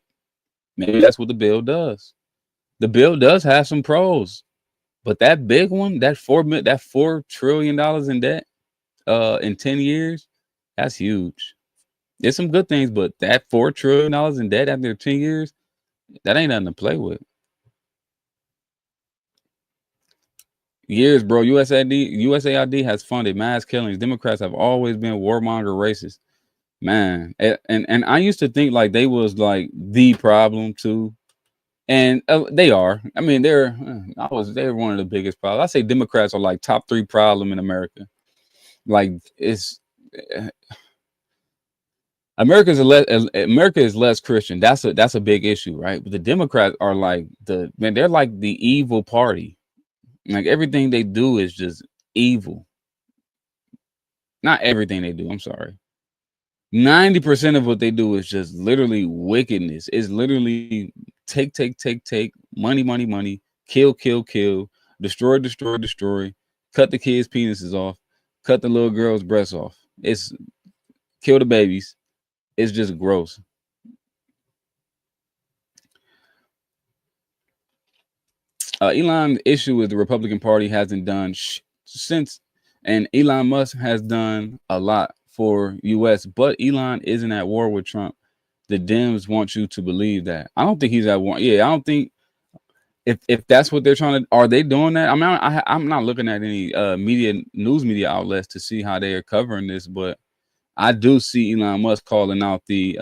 Maybe that's what the bill does. The bill does have some pros, but that big one, that $4 trillion in debt, in 10 years, that's huge. There's some good things, but that $4 trillion in debt after 10 years, that ain't nothing to play with. Years, bro. USAID has funded mass killings. Democrats have always been warmonger racists. Man, and I used to think like they was like the problem too, and they are. I mean, they're one of the biggest problems. I say Democrats are like top 3 problem in America. Like America is less Christian. That's a big issue, right? But the Democrats are like they're like the evil party. Like everything they do is just evil. Not everything they do. I'm sorry. 90% of what they do is just literally wickedness. It's literally take, money, kill, destroy, cut the kids' penises off, cut the little girls' breasts off. It's kill the babies. It's just gross. Elon's issue with the Republican Party hasn't done since, and Elon Musk has done a lot for U.S., but Elon isn't at war with Trump. The Dems want you to believe that. I don't think he's at war. Yeah, I don't think if that's what they're trying to. Are they doing that? I mean, I'm not looking at any news media outlets to see how they are covering this, but I do see Elon Musk calling out the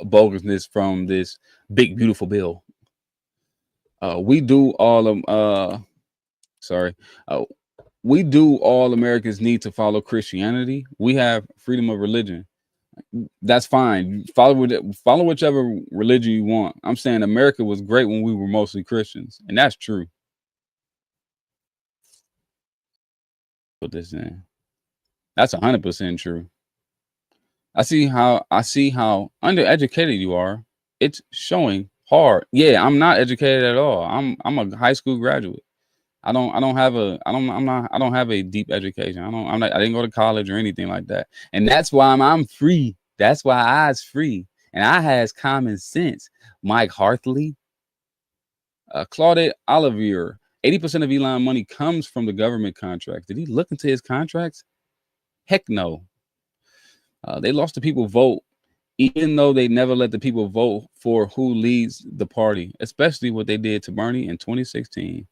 bogusness from this big beautiful bill. We do all of sorry. We do all Americans need to follow Christianity. We have freedom of religion. That's fine. Follow whichever religion you want. I'm saying America was great when we were mostly Christians, and that's true. Put this in. That's 100% true. I see how undereducated you are. It's showing hard. Yeah, I'm not educated at all. I'm a high school graduate. I don't have a deep education. I didn't go to college or anything like that. And that's why I'm free. That's why I's free. And I has common sense. Mike Hartley, Claudette Olivier, 80% of Elon money comes from the government contracts. Did he look into his contracts? Heck no. They lost the people vote, even though they never let the people vote for who leads the party, especially what they did to Bernie in 2016.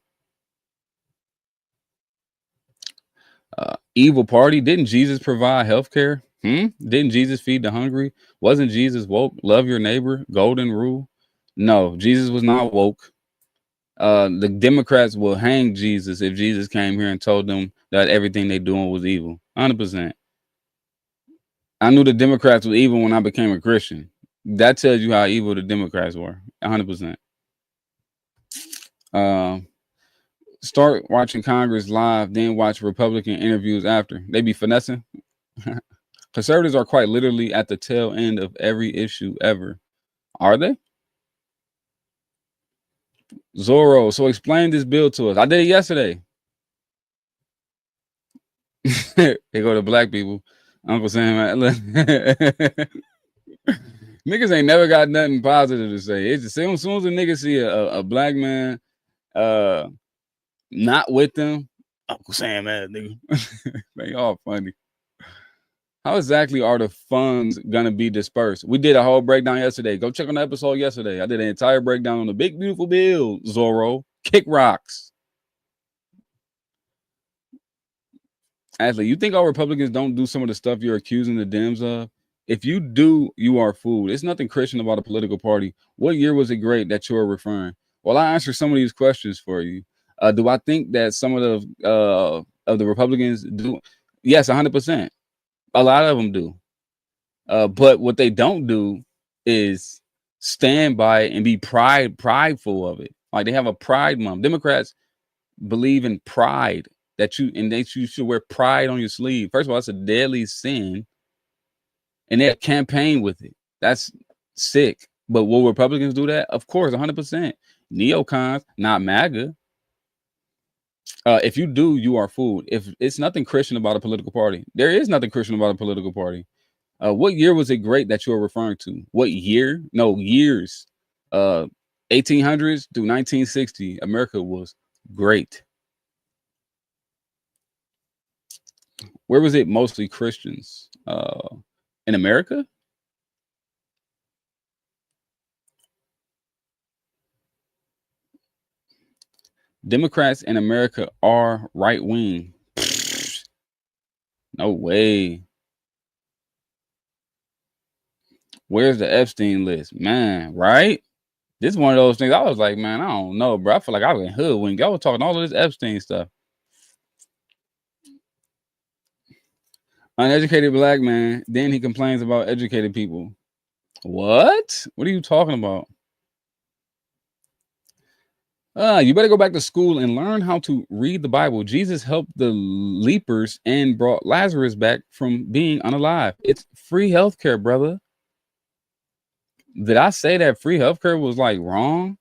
Evil party. Didn't Jesus provide health care? Didn't Jesus feed the hungry? Wasn't Jesus woke? Love your neighbor. Golden rule. No, Jesus was not woke. The Democrats will hang Jesus if Jesus came here and told them that everything they doing was evil. 100%. I knew the Democrats were evil when I became a Christian. That tells you how evil the Democrats were. 100%. Start watching Congress live, then watch Republican interviews after. They be finessing. Conservatives are quite literally at the tail end of every issue ever. Are they? Zorro, so explain this bill to us. I did it yesterday. They go to black people. Uncle Sam. Niggas ain't never got nothing positive to say. It's just, as soon as a nigga see a black man not with them, Uncle Sam ass nigga. They all funny. How exactly are the funds gonna be dispersed? We did a whole breakdown yesterday. Go check on the episode yesterday. I did an entire breakdown on the big beautiful bill. Zorro, kick rocks. Ashley, you think all Republicans don't do some of the stuff you're accusing the Dems of? If you do, you are fooled. It's nothing Christian about a political party. What year was it great that you're referring? Well, I answer some of these questions for you. Do I think that some of the Republicans do? Yes, 100%. A lot of them do. But what they don't do is stand by it and be prideful of it. Like they have a pride month. Democrats believe in pride that you should wear pride on your sleeve. First of all, it's a deadly sin, and they campaign with it. That's sick. But will Republicans do that? Of course, 100%. Neocons, not MAGA. If you do, you are fooled. If it's nothing Christian about a political party, there is nothing Christian about a political party. What year was it great that you're referring to? What year? No, years. 1800s through 1960, America was great. Where was it mostly Christians? In America? Democrats in America are right wing. No way. Where's the Epstein list? Man, right? This is one of those things I was like, man, I don't know, bro. I feel like I was in hoodwinked. Y'all was talking all of this Epstein stuff. Uneducated black man, then he complains about educated people. What? What are you talking about? You better go back to school and learn how to read the Bible. Jesus helped the lepers and brought Lazarus back from being unalive. It's free healthcare, brother. Did I say that free healthcare was like wrong?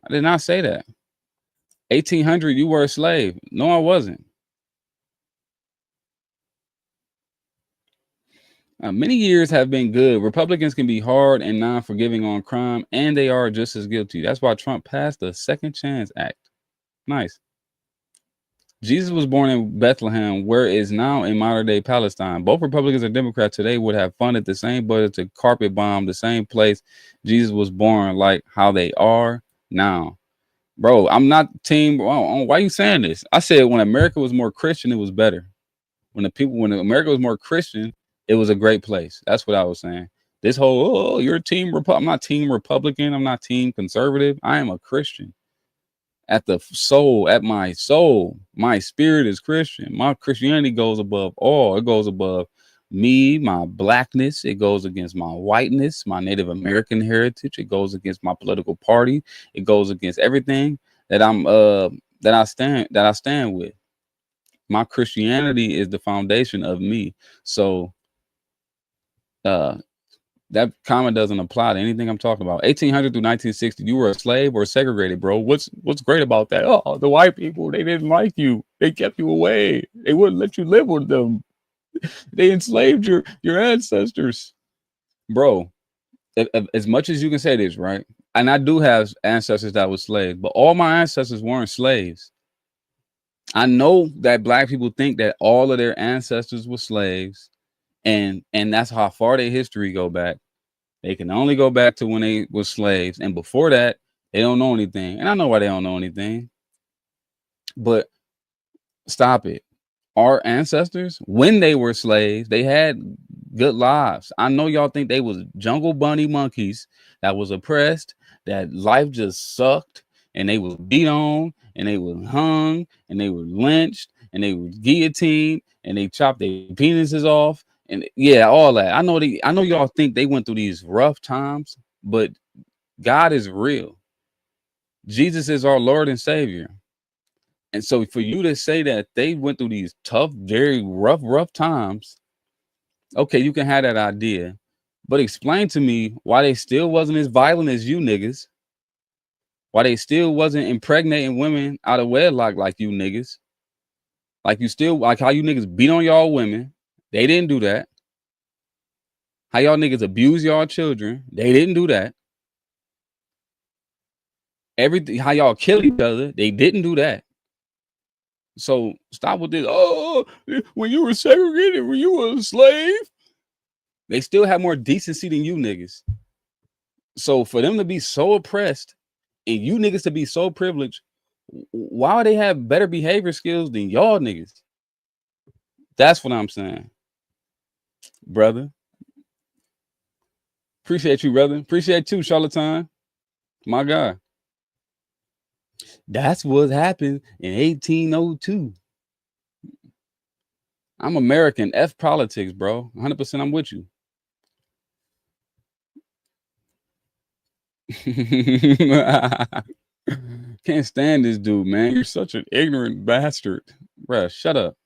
I did not say that. 1800, you were a slave. No, I wasn't. Many years have been good. Republicans can be hard and non-forgiving on crime, and they are just as guilty. That's why Trump passed the Second Chance Act. Nice. Jesus was born in Bethlehem, where is now in modern-day Palestine. Both Republicans and Democrats today would have funded the same budget to carpet bomb the same place Jesus was born, like how they are now. Bro, I'm not team. Why are you saying this? I said when America was more Christian, it was better. When America was more Christian, it was a great place. That's what I was saying. This whole, oh, you're team I'm not team Republican. I'm not team conservative. I am a Christian. At the soul, at my soul, my spirit is Christian. My Christianity goes above all. It goes above me, my blackness. It goes against my whiteness, my Native American heritage. It goes against my political party. It goes against everything that I stand with. My Christianity is the foundation of me. So uh that comment doesn't apply to anything I'm talking about. 1800 through 1960, you were a slave or segregated, bro. What's great about that? Oh, the white people, they didn't like you. They kept you away. They wouldn't let you live with them. They enslaved your ancestors, bro. As much as you can say this, right? And I do have ancestors that were slaves, but all my ancestors weren't slaves. I know that black people think that all of their ancestors were slaves, and that's how far their history go back. They can only go back to when they were slaves. And before that, they don't know anything. And I know why they don't know anything. But stop it. Our ancestors, when they were slaves, they had good lives. I know y'all think they was jungle bunny monkeys that was oppressed, that life just sucked, and they was beat on, and they were hung, and they were lynched, and they were guillotined, and they chopped their penises off. And yeah, all that. I know y'all think they went through these rough times, but God is real. Jesus is our Lord and Savior. And so for you to say that they went through these tough, very rough times, okay, you can have that idea. But explain to me why they still wasn't as violent as you niggas. Why they still wasn't impregnating women out of wedlock like you niggas. Like how you niggas beat on y'all women. They didn't do that. How y'all niggas abuse y'all children. They didn't do that. Everything, how y'all kill each other. They didn't do that. So stop with this. Oh, when you were segregated, when you were a slave, they still have more decency than you niggas. So for them to be so oppressed and you niggas to be so privileged, why would they have better behavior skills than y'all niggas? That's what I'm saying, brother. Appreciate you, brother. Appreciate you, charlatan. My God. That's what happened in 1802. I'm American. F politics, bro. 100% I'm with you. Can't stand this dude, man. You're such an ignorant bastard. Bruh, shut up.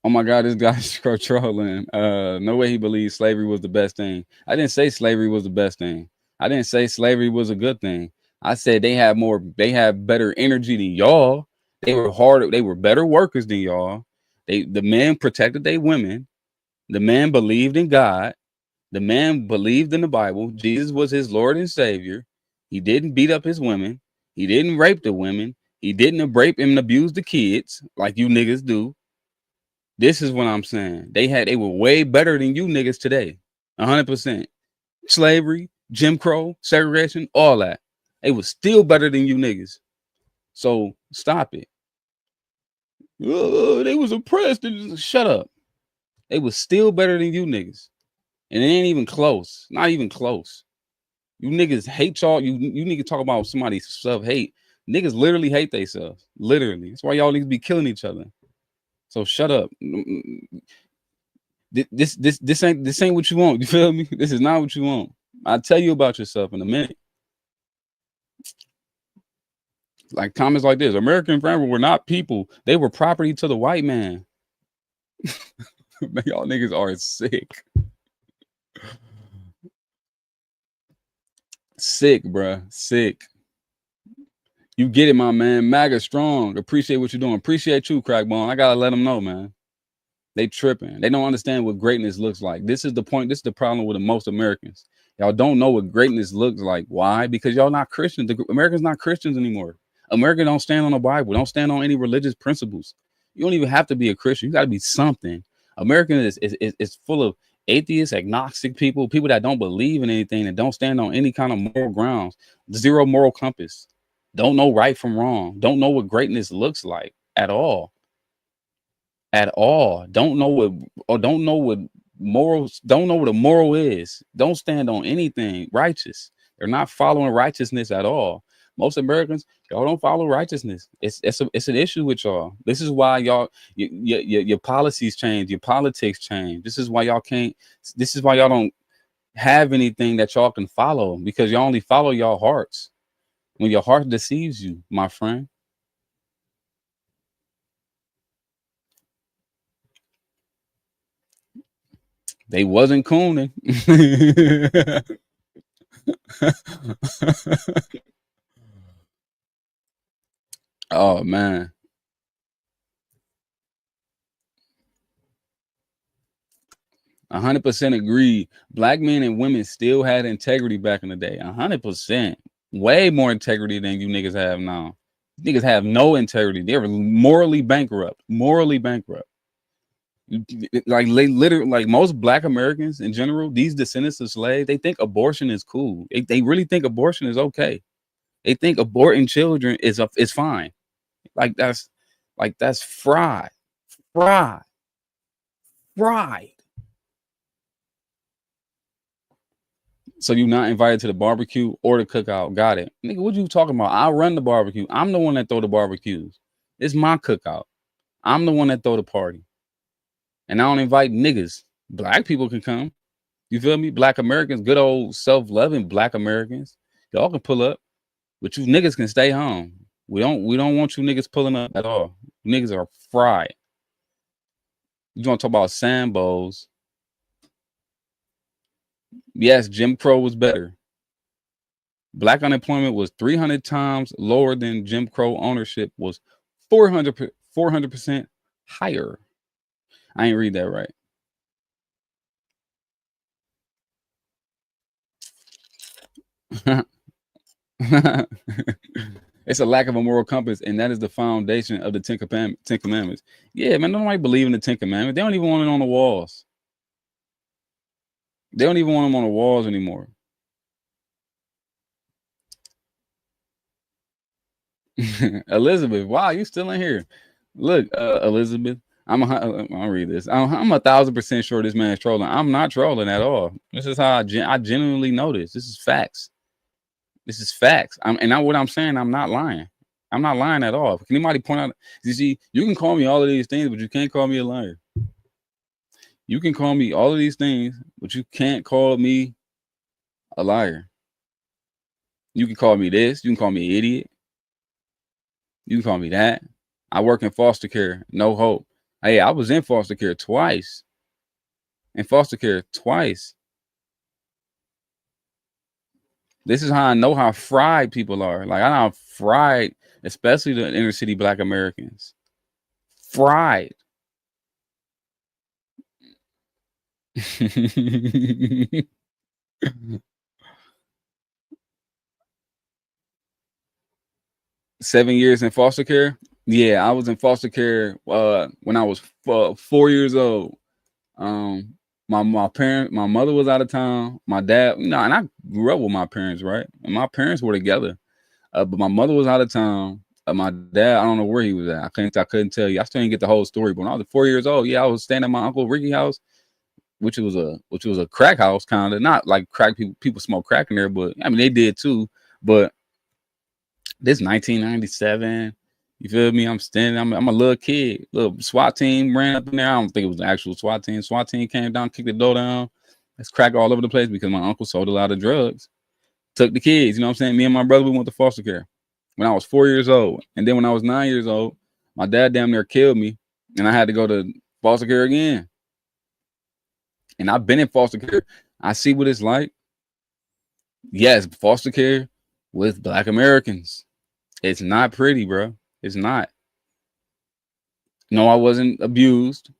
Oh my God, this guy's trolling. No way he believes slavery was the best thing. I didn't say slavery was the best thing. I didn't say slavery was a good thing. I said they have better energy than y'all. They were harder, they were better workers than y'all. The men protected their women. The man believed in God. The man believed in the Bible. Jesus was his Lord and Savior. He didn't beat up his women. He didn't rape the women. He didn't rape and abuse the kids like you niggas do. This is what I'm saying. They were way better than you niggas today. 100%. Slavery, Jim Crow, segregation, all that. They was still better than you niggas. So stop it. They was oppressed. Shut up. They was still better than you niggas. And it ain't even close. Not even close. You niggas hate y'all. You need to talk about somebody's self-hate. Niggas literally hate themselves. Literally. That's why y'all niggas be killing each other. So shut up. This ain't what you want. You feel me? This is not what you want. I'll tell you about yourself in a minute. Like comments like this: American family were not people; they were property to the white man. Man, y'all niggas are sick. Sick, bruh. Sick. You get it, my man. MAGA strong. Appreciate what you're doing. Appreciate you, Crackbone. I gotta let them know, man. They tripping. They don't understand what greatness looks like. This is the point. This is the problem with the most Americans. Y'all don't know what greatness looks like. Why? Because y'all not Christians. Americans not Christians anymore. America don't stand on the Bible. Don't stand on any religious principles. You don't even have to be a Christian. You got to be something. America is full of atheists, agnostic people, people that don't believe in anything, that don't stand on any kind of moral grounds, zero moral compass, don't know right from wrong, don't know what greatness looks like at all. at all. Don't know what morals, don't know what a moral is. Don't stand on anything righteous. They're not following righteousness at all. Most Americans, y'all don't follow righteousness. It's an issue with y'all. This is why y'all your policies change, your politics change. This is why y'all can't. This is why y'all don't have anything that y'all can follow, because y'all only follow y'all hearts. When your heart deceives you, my friend. They wasn't cooning. Oh man. 100% agree. Black men and women still had integrity back in the day. 100%. Way more integrity than you niggas have now. Niggas have no integrity. They're morally bankrupt. Morally bankrupt. Like literally, like most Black Americans in general, these descendants of slaves, they think abortion is cool. They really think abortion is okay. They think aborting children is fine. Like that's fried. Fried. Fried. So you not invited to the barbecue or the cookout. Got it. Nigga, what you talking about? I run the barbecue. I'm the one that throw the barbecues. It's my cookout. I'm the one that throw the party. And I don't invite niggas. Black people can come. You feel me? Black Americans, good old self-loving Black Americans. Y'all can pull up, but you niggas can stay home. We don't want you niggas pulling up at all. Niggas are fried. You want to talk about Sambos? Yes, Jim Crow was better. Black unemployment was 300 times lower than Jim Crow ownership was 400% higher. I ain't read that right. It's a lack of a moral compass, and that is the foundation of the Ten Commandments. Yeah, man, nobody believe in the Ten Commandments. They don't even want it on the walls. They don't even want them on the walls anymore. Elizabeth, wow, you still in here? Look, Elizabeth, I'll read this. I'm 1,000% sure this man's trolling. I'm not trolling at all. This is how I genuinely know this. This is facts. This is facts. What I'm saying, I'm not lying. I'm not lying at all. Can anybody point out? You see, you can call me all of these things, but you can't call me a liar. You can call me all of these things, but you can't call me a liar. You can call me this. You can call me an idiot. You can call me that. I work in foster care. No hope. Hey, I was in foster care twice. This is how I know how fried people are. Like, I know how fried, especially the inner city Black Americans. Fried. 7 years in foster care. Yeah, I was in foster care when I was 4 years old. My mother was out of town. My dad, and I grew up with my parents, right? And my parents were together. But my mother was out of town. My dad, I don't know where he was at. I couldn't tell you. I still didn't get the whole story. But when I was 4 years old, yeah, I was staying at my Uncle Ricky's house, which was a crack house, kind of. Not like crack people smoke crack in there, but I mean they did too. But this 1997. You feel me? I'm standing. I'm a little kid. Little SWAT team ran up in there. I don't think it was the actual SWAT team. SWAT team came down, kicked the door down. There's crack all over the place because my uncle sold a lot of drugs. Took the kids. You know what I'm saying? Me and my brother, we went to foster care when I was 4 years old. And then when I was 9 years old, my dad damn near killed me. And I had to go to foster care again. And I've been in foster care. I see what it's like. Yes, foster care with Black Americans. It's not pretty, bro. It's not. No, I wasn't abused.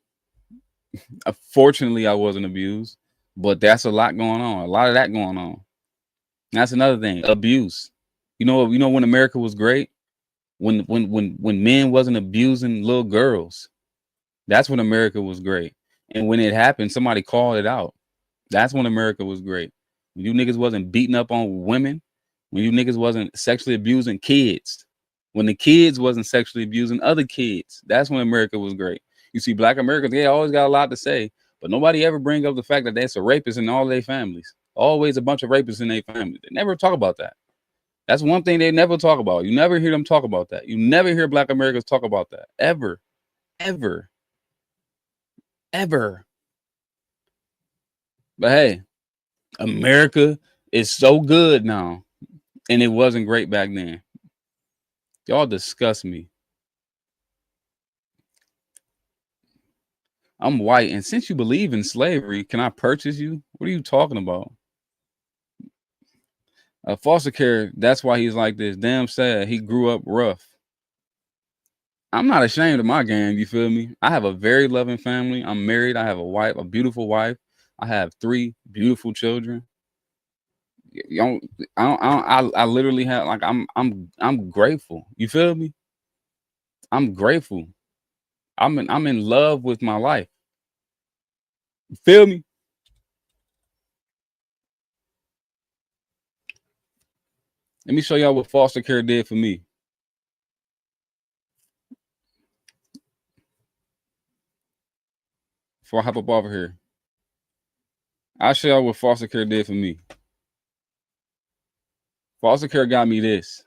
Fortunately, I wasn't abused. But that's a lot going on. A lot of that going on. That's another thing. Abuse. You know when America was great? When men wasn't abusing little girls. That's when America was great. And when it happened, somebody called it out. That's when America was great. When you niggas wasn't beating up on women. When you niggas wasn't sexually abusing kids. When the kids wasn't sexually abusing other kids. That's when America was great. You see black Americans, they always got a lot to say, but nobody ever bring up the fact that there's a rapist in all their families. Always a bunch of rapists in their family. They never talk about that. That's one thing they never talk about. You never hear them talk about that. You never hear black Americans talk about that. Ever. Ever. Ever. But hey, America is so good now, and it wasn't great back then. Y'all disgust me. I'm white, and since you believe in slavery, can I purchase you? What are you talking about? Foster care, that's why he's like this. Damn sad. He grew up rough. I'm not ashamed of my game, you feel me? I have a very loving family. I'm married. I have a wife, a beautiful wife. I have 3 beautiful children. I literally have, like, I'm grateful. You feel me? I'm grateful. I'm in love with my life. You feel me? Let me show y'all what foster care did for me. Before I hop up over here, I'll show y'all what foster care did for me. Foster care got me this.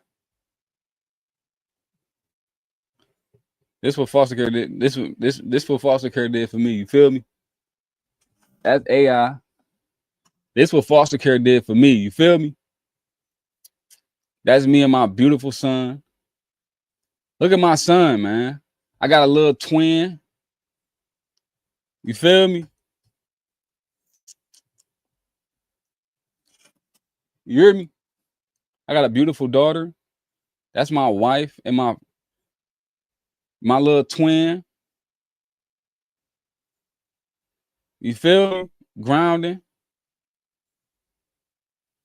This what foster care did. This what foster care did for me. You feel me? That's AI. This what foster care did for me. You feel me? That's me and my beautiful son. Look at my son, man. I got a little twin. You feel me? You hear me? I got a beautiful daughter. That's my wife and my little twin. You feel me? Grounding.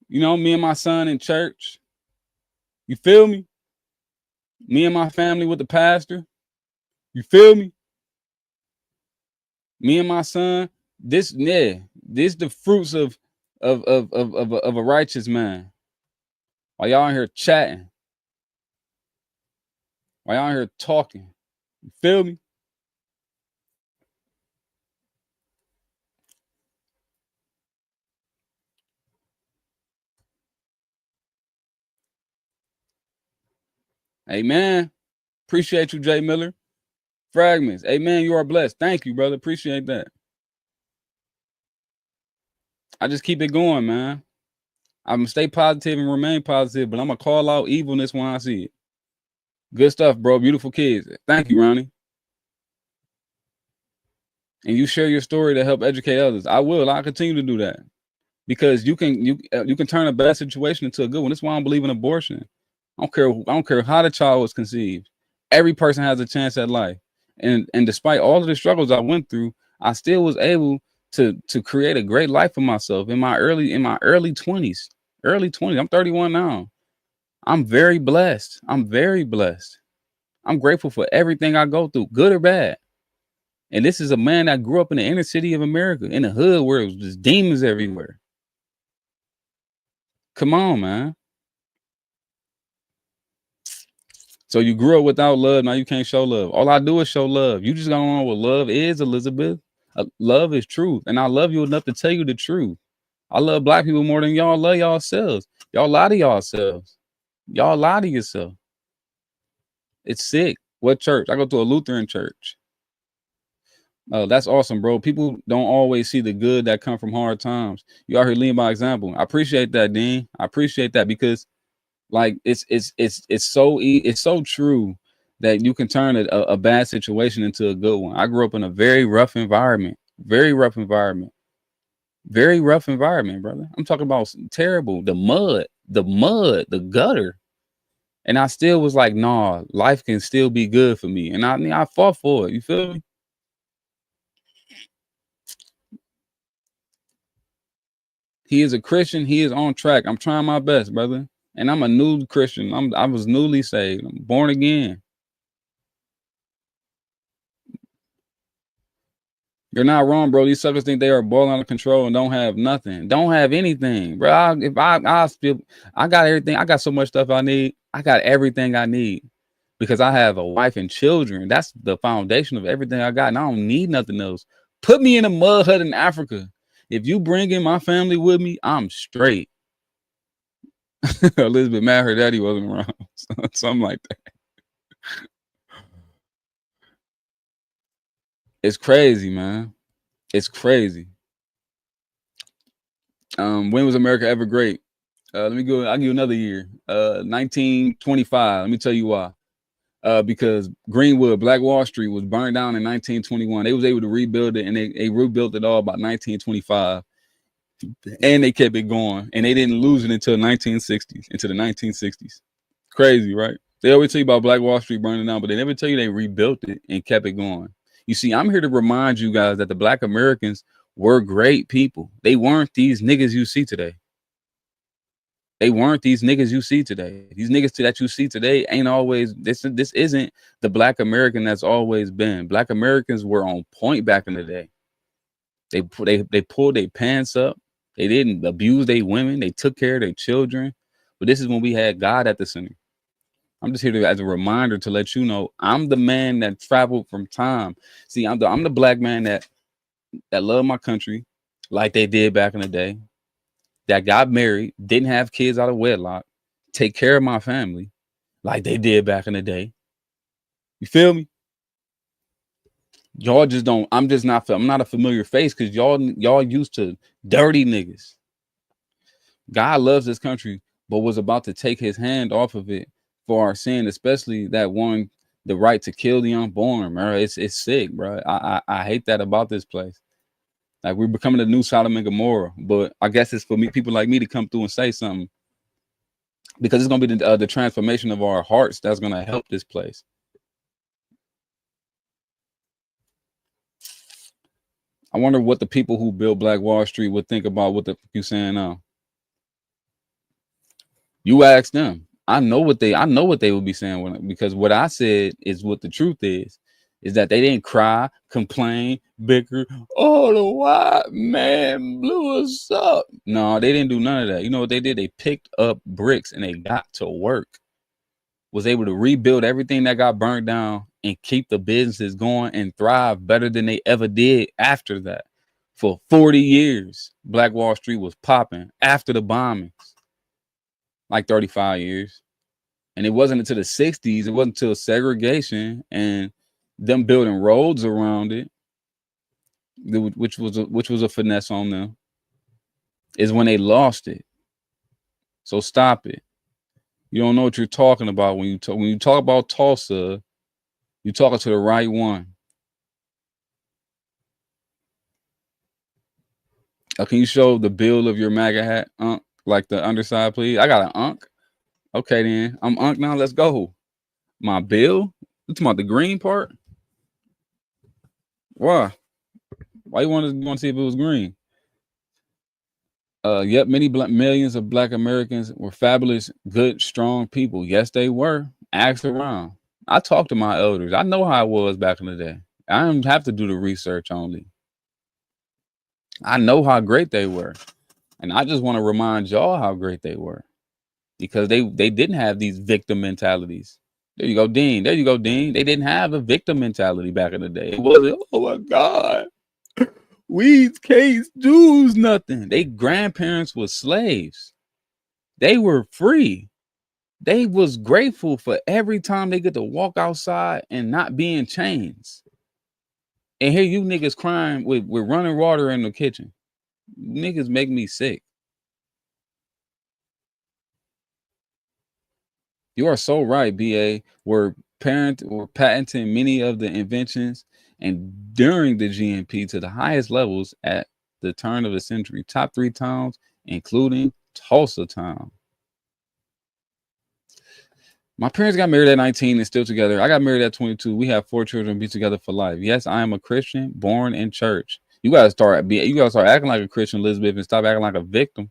You know, me and my son in church. You feel me? Me and my family with the pastor. You feel me? Me and my son. This the fruits of a righteous man. While y'all in here chatting. While y'all in here talking. You feel me? Amen. Appreciate you, Jay Miller. Fragments. Amen. You are blessed. Thank you, brother. Appreciate that. I just keep it going, man. I'm gonna stay positive and remain positive, but I'm gonna call out evilness when I see it. Good stuff, bro. Beautiful kids. Thank you, Ronnie. And you share your story to help educate others. I will. I'll continue to do that because you can turn a bad situation into a good one. That's why I don't believe in abortion. I don't care how the child was conceived. Every person has a chance at life, and despite all of the struggles I went through, I still was able to create a great life for myself in my early 20s. Early 20s. I'm 31 now. I'm very blessed. I'm very blessed. I'm grateful for everything I go through, good or bad. And this is a man that grew up in the inner city of America, in the hood where it was just demons everywhere. Come on, man. So you grew up without love. Now you can't show love. All I do is show love. You just don't know what love is, Elizabeth. Love is truth. And I love you enough to tell you the truth. I love black people more than y'all love yourselves. Y'all lie to yourselves. Y'all lie to yourself. It's sick. What church? I go to a Lutheran church. Oh, that's awesome, bro. People don't always see the good that come from hard times. You out here leading by example. I appreciate that, Dean. I appreciate that because, like, it's so true that you can turn a bad situation into a good one. I grew up in a very rough environment, brother. I'm talking about terrible, the mud, the gutter. And I still was like, nah, life can still be good for me. And I fought for it. You feel me? He is a Christian. He is on track. I'm trying my best, brother. And I'm a new Christian. I was newly saved. I'm born again. You're not wrong, bro. These suckers think they are balling out of control and don't have nothing. Don't have anything, bro. I got everything. I got so much stuff I need. I got everything I need. because I have a wife and children. That's the foundation of everything I got, and I don't need nothing else. Put me in a mud hut in Africa. If you bring in my family with me, I'm straight. Elizabeth mad her daddy wasn't around. Something like that. It's crazy, man. It's crazy. When was America ever great? Let me go. I'll give you another year. 1925. Let me tell you why. Because Greenwood, Black Wall Street was burned down in 1921. They was able to rebuild it, and they rebuilt it all about 1925. And they kept it going, and they didn't lose it until 1960s, into the 1960s. Crazy, right? They always tell you about Black Wall Street burning down, but they never tell you they rebuilt it and kept it going. You see, I'm here to remind you guys that the Black Americans were great people. They weren't these niggas you see today. They weren't these niggas you see today. These niggas that you see today ain't always, this isn't the Black American that's always been. Black Americans were on point back in the day. They pulled their pants up. They didn't abuse their women. They took care of their children. But this is when we had God at the center. I'm just here to, as a reminder to let you know, I'm the man that traveled from time. See, I'm the Black man that loved my country like they did back in the day, that got married, didn't have kids out of wedlock, take care of my family like they did back in the day. You feel me? Y'all just don't, I'm not a familiar face because y'all used to dirty niggas. God loves this country, but was about to take his hand off of it for our sin, especially that one, the right to kill the unborn, bro. It's sick, bro. I hate that about this place. Like, we're becoming the new Sodom and Gomorrah, but I guess it's for me, people like me, to come through and say something, because it's gonna be the transformation of our hearts that's gonna help this place. I wonder what the people who built Black Wall Street would think about what the fuck you saying now. You ask them. I know what they would be saying, because what I said is what the truth is that they didn't cry, complain, bicker. Oh, the white man blew us up. No, they didn't do none of that. You know what they did? They picked up bricks and they got to work. Was able to rebuild everything that got burned down and keep the businesses going and thrive better than they ever did after that. For 40 years, Black Wall Street was popping after the bombings. Like 35 years. And it wasn't until the 60s, it wasn't until segregation and them building roads around it, which was a finesse on them, is when they lost it. So stop it. You don't know what you're talking about when you talk about Tulsa. You're talking to the right one. Can you show the bill of your MAGA hat, Unc? Like the underside, please. I got an Unc. Okay, then I'm Unc now. Let's go. My bill. You talking about the green part? Why? Why you want to see if it was green? Yep, millions of Black Americans were fabulous, good, strong people. Yes, they were. Ask around. I talked to my elders. I know how it was back in the day. I don't have to do the research only. I know how great they were. And I just want to remind y'all how great they were, because they didn't have these victim mentalities. There you go, Dean. There you go, Dean. They didn't have a victim mentality back in the day. It wasn't, oh my God, we can't do nothing. They grandparents were slaves. They were free. They was grateful for every time they get to walk outside and not be in chains. And here you niggas crying with running water in the kitchen. Niggas make me sick. You are so right, BA. We're patenting many of the inventions and during the GNP to the highest levels at the turn of the century. Top 3 towns, including Tulsa town. My parents got married at 19 and still together. I got married at 22. We have 4 children, be together for life. Yes, I am a Christian, born in church. You gotta start acting like a Christian, Elizabeth, and stop acting like a victim.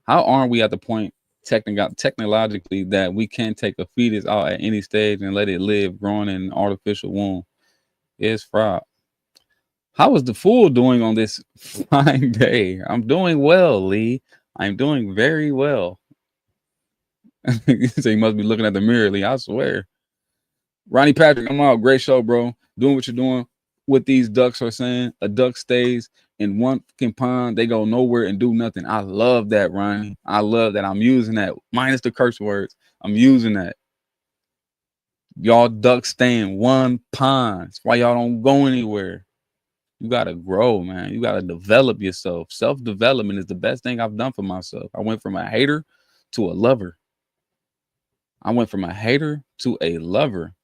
How aren't we at the point technologically that we can take a fetus out at any stage and let it live growing in an artificial womb? It's fraud. How is the fool doing on this fine day? I'm doing well, Lee. I'm doing very well. So you must be looking at the mirror, Lee. I swear. Ronnie Patrick, I'm out. Great show, bro. Doing what you're doing. What these ducks are saying. A duck stays in one fucking pond. They go nowhere and do nothing. I love that, Ronnie. I love that. I'm using that. Minus the curse words. I'm using that. Y'all ducks stay in one pond. That's why y'all don't go anywhere. You gotta grow, man. You gotta develop yourself. Self-development is the best thing I've done for myself. I went from a hater to a lover. I went from a hater to a lover.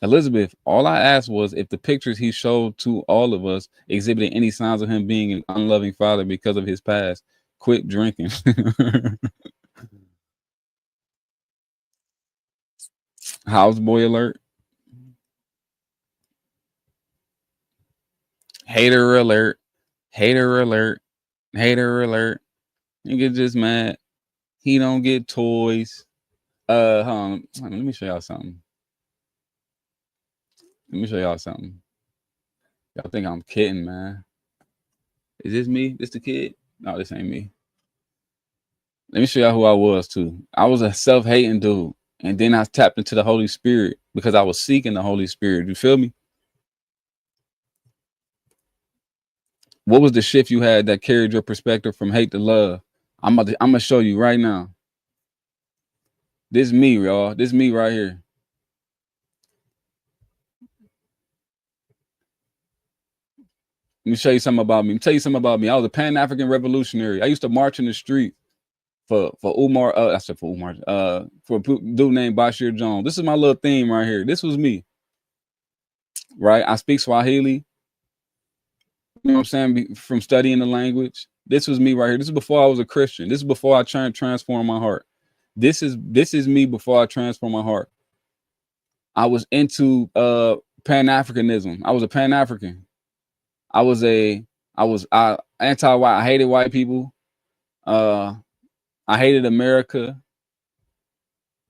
Elizabeth, all I asked was if the pictures he showed to all of us exhibited any signs of him being an unloving father because of his past. Quit drinking. Houseboy alert. Hater alert. Hater alert. Hater alert. You get just mad. He don't get toys. Hold on. Let me show y'all something. Let me show y'all something. Y'all think I'm kidding, man. Is this me? This the kid? No, this ain't me. Let me show y'all who I was too. I was a self-hating dude. And then I tapped into the Holy Spirit because I was seeking the Holy Spirit. You feel me? What was the shift you had that carried your perspective from hate to love? I'm gonna show you right now. This me, y'all. This me right here. Let me show you something about me. Let me tell you something about me. I was a Pan-African revolutionary. I used to march in the street for Umar. I said for Umar. For a dude named Bashir Jones. This is my little theme right here. This was me. Right? I speak Swahili. You know what I'm saying? From studying the language. This was me right here. This is before I was a Christian. This is before I tried to transform my heart. This is me before I transformed my heart. I was into Pan-Africanism. I was a Pan-African. I was anti-white. I hated white people. I hated America.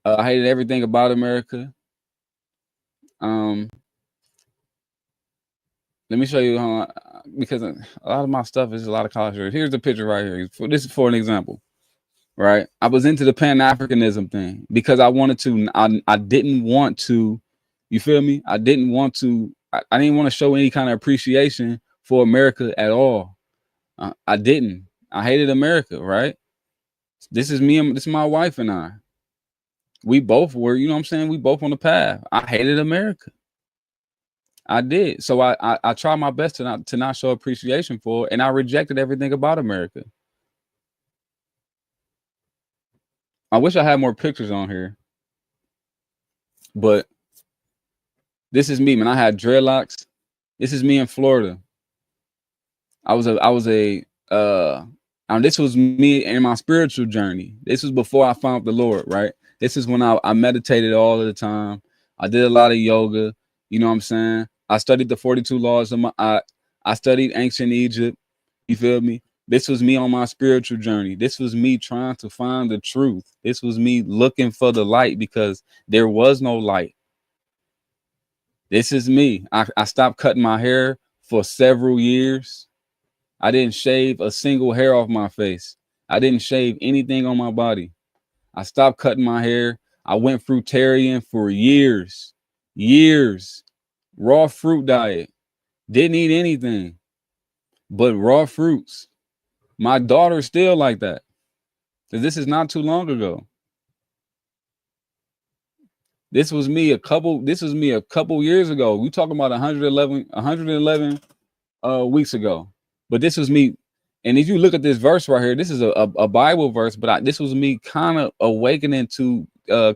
I hated everything about America. Let me show you because a lot of my stuff is a lot of culture. Here's the picture right here. This is for an example, right? I was into the Pan-Africanism thing because I wanted to. I didn't want to. You feel me? I didn't want to. I didn't want to show any kind of appreciation for America at all. I didn't. I hated America, right? This is me and this is my wife and I. We both were, you know what I'm saying? We both on the path. I hated America. I did. So I tried my best to not show appreciation for it, and I rejected everything about America. I wish I had more pictures on here. But this is me, man. I had dreadlocks. This is me in Florida. This was me in my spiritual journey. This was before I found the Lord, right? This is when I meditated all of the time. I did a lot of yoga. You know what I'm saying? I studied the 42 laws of I studied ancient Egypt. You feel me? This was me on my spiritual journey. This was me trying to find the truth. This was me looking for the light because there was no light. This is me. I stopped cutting my hair for several years. I didn't shave a single hair off my face. I didn't shave anything on my body. I stopped cutting my hair. I went fruitarian for years. Raw fruit diet. Didn't eat anything but raw fruits. My daughter's still like that. This is not too long ago. This was me a couple years ago. We talking about 111 weeks ago. But this was me. And if you look at this verse right here, this is a Bible verse, but this was me kind of awakening to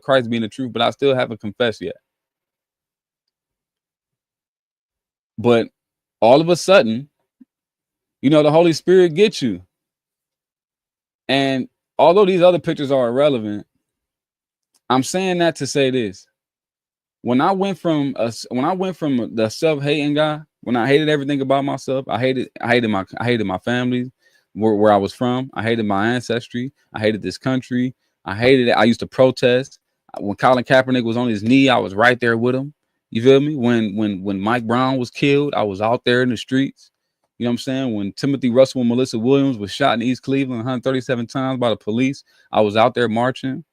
Christ being the truth, but I still haven't confessed yet. But all of a sudden, you know, the Holy Spirit gets you. And although these other pictures are irrelevant, I'm saying that to say this. When I went from the self-hating guy, when I hated everything about myself, I hated my family, where I was from. I hated my ancestry. I hated this country. I hated it. I used to protest. When Colin Kaepernick was on his knee, I was right there with him. You feel me? When Mike Brown was killed, I was out there in the streets. You know what I'm saying? When Timothy Russell and Melissa Williams was shot in East Cleveland 137 times by the police, I was out there marching.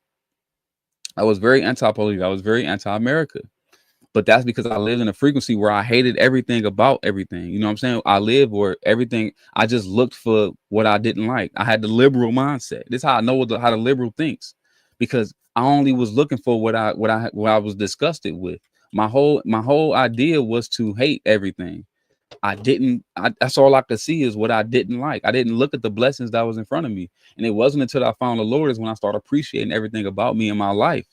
I was very anti-police. I was very anti-America. But that's because I lived in a frequency where I hated everything about everything. You know what I'm saying? I lived where everything, I just looked for what I didn't like. I had the liberal mindset. This is how I know how the liberal thinks, because I only was looking for what I was disgusted with. My whole idea was to hate everything. That's all I could see is what I didn't like. I didn't look at the blessings that was in front of me. And it wasn't until I found the Lord is when I started appreciating everything about me in my life.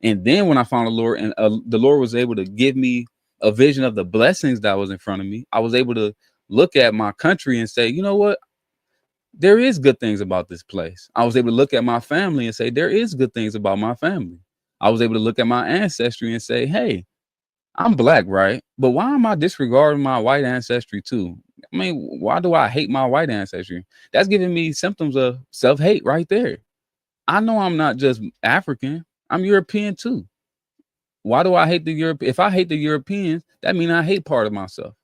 And then when I found the Lord, and the Lord was able to give me a vision of the blessings that was in front of me, I was able to look at my country and say, you know what? There is good things about this place. I was able to look at my family and say, there is good things about my family. I was able to look at my ancestry and say, hey, I'm black, right? But why am I disregarding my white ancestry too? I mean, why do I hate my white ancestry? That's giving me symptoms of self-hate right there. I know I'm not just African. I'm European too. Why do I hate the Europe? If I hate the Europeans, that means I hate part of myself.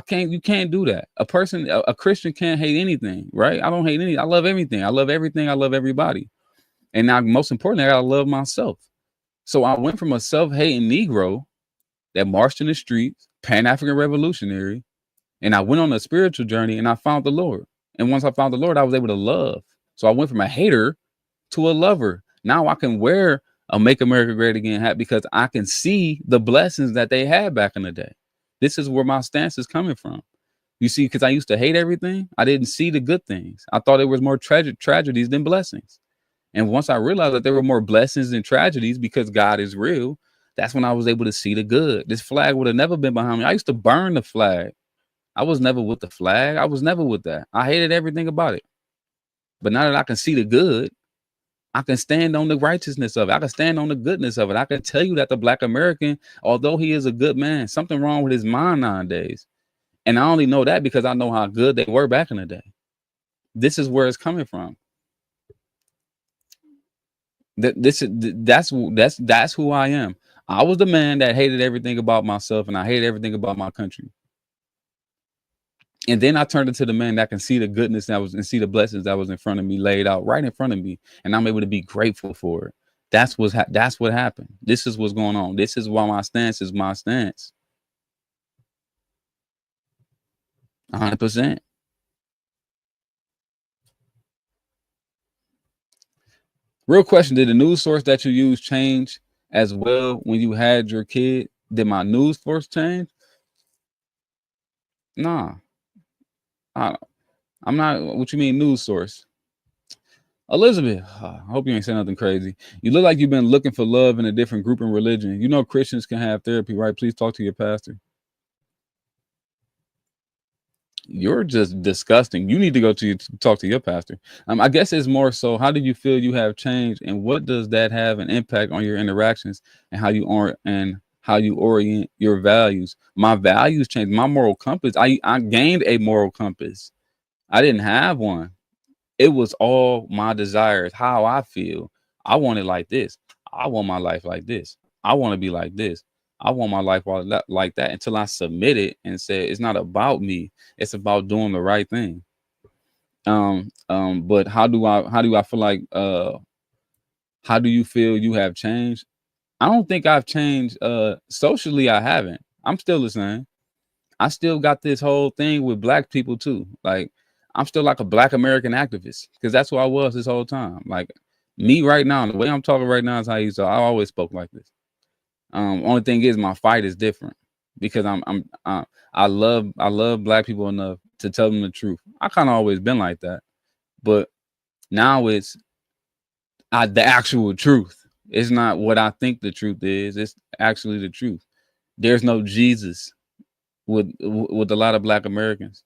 You can't do that. A Christian can't hate anything, right? I don't hate any. I love everything. I love everything. I love everybody. And now, most importantly, I gotta love myself. So I went from a self-hating Negro that marched in the streets, Pan-African revolutionary, and I went on a spiritual journey and I found the Lord. And once I found the Lord, I was able to love. So I went from a hater to a lover. Now I can wear a Make America Great Again hat because I can see the blessings that they had back in the day. This is where my stance is coming from. You see, because I used to hate everything, I didn't see the good things. I thought there was more tragedies than blessings. And once I realized that there were more blessings than tragedies because God is real, that's when I was able to see the good. This flag would have never been behind me. I used to burn the flag. I was never with the flag. I was never with that. I hated everything about it. But now that I can see the good, I can stand on the righteousness of it. I can stand on the goodness of it. I can tell you that the Black American, although he is a good man, something wrong with his mind nowadays. And I only know that because I know how good they were back in the day. This is where it's coming from. That's who I am. I was the man that hated everything about myself, and I hated everything about my country. And then I turned into the man that can see the goodness that was and see the blessings that was in front of me, laid out right in front of me, and I'm able to be grateful for it. That's what happened. This is what's going on. This is why my stance is my stance. 100%. Real question: did the news source that you use change as well when you had your kid? Did my news source change? Nah, I'm not. What you mean news source? Elizabeth, I hope you ain't saying nothing crazy. You look like you've been looking for love in a different group and religion. You know Christians can have therapy, right? Please talk to your pastor. You're just disgusting. You need to go to talk to your pastor. I guess it's more so, how do you feel you have changed, and what does that have an impact on your interactions and how you orient your values? My values changed. My moral compass. I gained a moral compass. I didn't have one. It was all my desires, how I feel. I want it like this. I want my life like this. I want to be like this. I want my life like that, until I submit it and say it's not about me. It's about doing the right thing. But how do I feel like how do you feel you have changed? I don't think I've changed. Socially, I haven't. I'm still the same. I still got this whole thing with Black people too. Like, I'm still like a Black American activist, because that's who I was this whole time. Like, me right now, the way I'm talking right now is how you saw. I always spoke like this. Only thing is, my fight is different, because I love Black people enough to tell them the truth. I kind of always been like that, but now it's the actual truth. It's not what I think the truth is. It's actually the truth. There's no Jesus with a lot of Black Americans.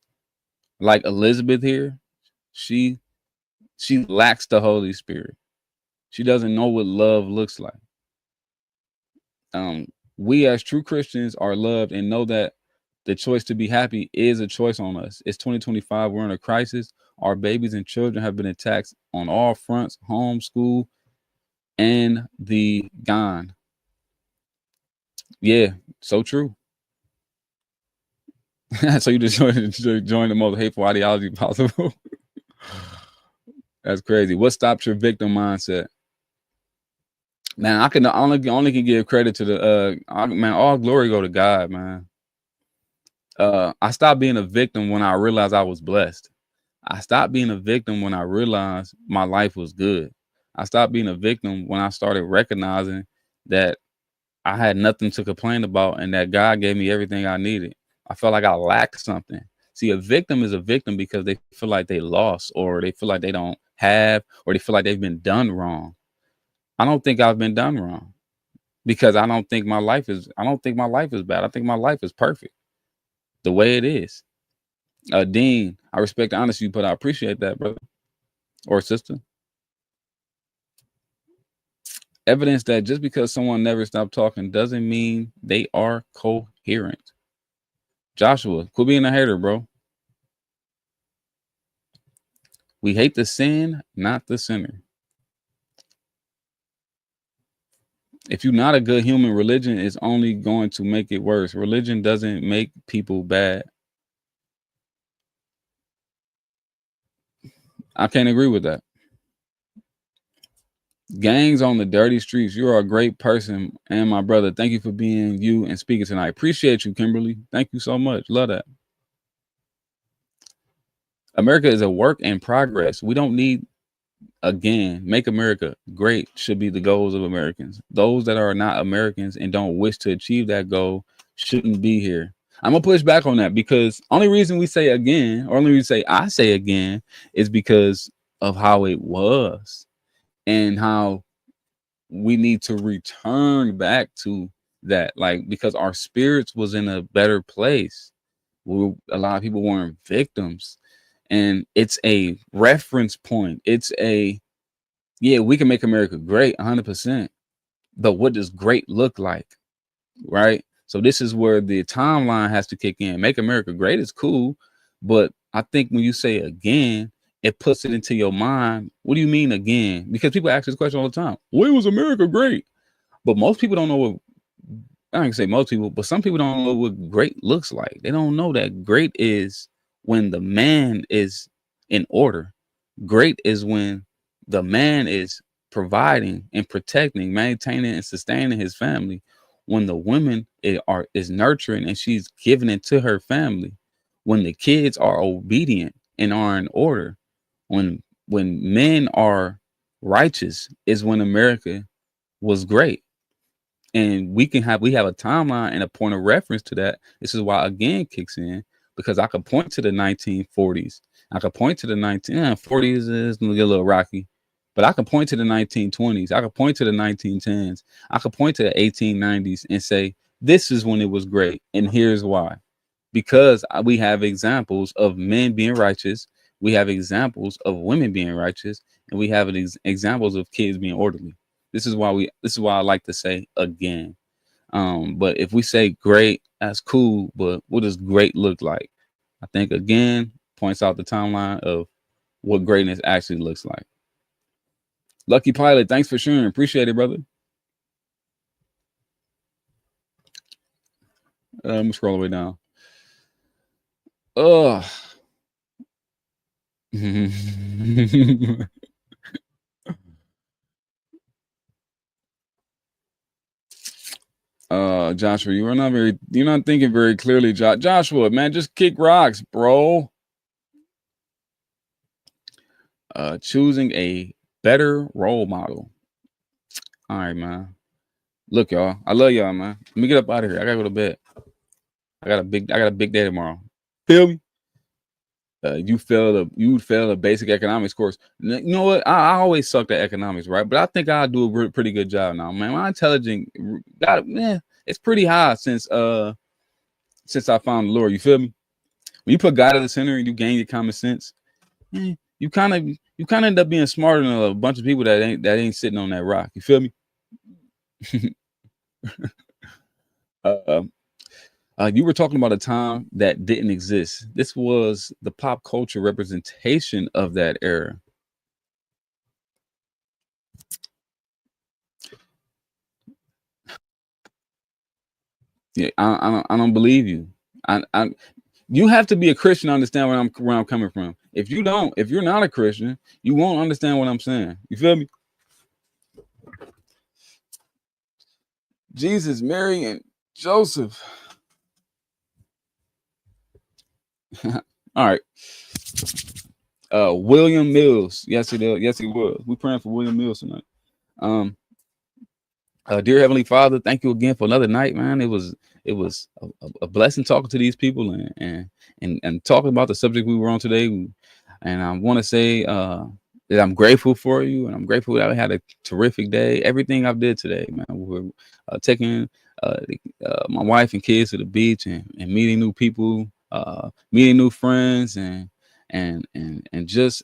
Like Elizabeth here, she lacks the Holy Spirit. She doesn't know what love looks like. We as true Christians are loved and know that the choice to be happy is a choice on us. It's 2025. We're in a crisis. Our babies and children have been attacked on all fronts: home, school, and the gone. Yeah, so true. So you just join the most hateful ideology possible. That's crazy. What stops your victim mindset? Man, I can only can give credit to the man. All glory go to God, man. I stopped being a victim when I realized I was blessed. I stopped being a victim when I realized my life was good. I stopped being a victim when I started recognizing that I had nothing to complain about and that God gave me everything I needed. I felt like I lacked something. See, a victim is a victim because they feel like they lost, or they feel like they don't have, or they feel like they've been done wrong. I don't think I've been done wrong because I don't think my life is bad. I think my life is perfect the way it is. Dean, I respect the honesty, but I appreciate that, brother or sister. Evidence that just because someone never stopped talking doesn't mean they are coherent. Joshua, quit being a hater, bro. We hate the sin, not the sinner. If you're not a good human, religion is only going to make it worse. Religion doesn't make people bad. I can't agree with that. Gangs on the dirty streets. You are a great person and my brother. Thank you for being you and speaking tonight. Appreciate you, Kimberly. Thank you so much. Love that. America is a work in progress. We don't need, again, make America great should be the goals of Americans. Those that are not Americans and don't wish to achieve that goal shouldn't be here. I'm gonna push back on that because only reason we say again, or only reason I say again, is because of how it was and how we need to return back to that, like, because our spirits was in a better place. A lot of people weren't victims, and it's a reference point. It's a, yeah, we can make America great 100%, but what does great look like, right? So this is where the timeline has to kick in. Make America great is cool, but I think when you say again, it puts it into your mind. What do you mean again? Because people ask this question all the time. When was America great? But most people don't know what, I don't say most people, but some people don't know what great looks like. They don't know that great is when the man is in order. Great is when the man is providing and protecting, maintaining and sustaining his family. When the woman is nurturing and she's giving it to her family. When the kids are obedient and are in order. When men are righteous is when America was great. And we have a timeline and a point of reference to that. This is why again kicks in, because I could point to the 1940s. I could point to the 1940s is gonna get a little rocky, but I could point to the 1920s. I could point to the 1910s. I could point to the 1890s and say this is when it was great, and here's why. Because we have examples of men being righteous, we have examples of women being righteous, and we have examples of kids being orderly. This is why I like to say again. But if we say great, that's cool, but what does great look like? I think again points out the timeline of what greatness actually looks like. Lucky Pilot, thanks for sharing. Appreciate it, brother. I'm gonna scroll all the way down. Ugh. Joshua, you're not thinking very clearly. Joshua, man, just kick rocks, bro. Choosing a better role model. All right, man. Look, y'all, I love y'all, man. Let me get up out of here. I gotta go to bed. I got a big day tomorrow. Feel me? You fail a basic economics course. You know what? I always sucked at economics, right? But I think I'll do a pretty good job now, man. My intelligence it's pretty high since I found the Lord. You feel me? When you put God at the center and you gain your common sense, you kind of end up being smarter than a bunch of people that ain't sitting on that rock. You feel me? You were talking about a time that didn't exist. This was the pop culture representation of that era. Yeah, I don't believe you. I You have to be a Christian to understand where I'm coming from. If you're not a Christian, you won't understand what I'm saying. You feel me? Jesus, Mary, and Joseph. All right. William Mills. Yes, he was. We praying for William Mills tonight. Dear Heavenly Father, thank you again for another night, man. It was a blessing talking to these people and talking about the subject we were on today. And I want to say that I'm grateful for you, and I'm grateful that I had a terrific day. Everything I've did today, man. We're taking my wife and kids to the beach and meeting new people, meeting new friends, and just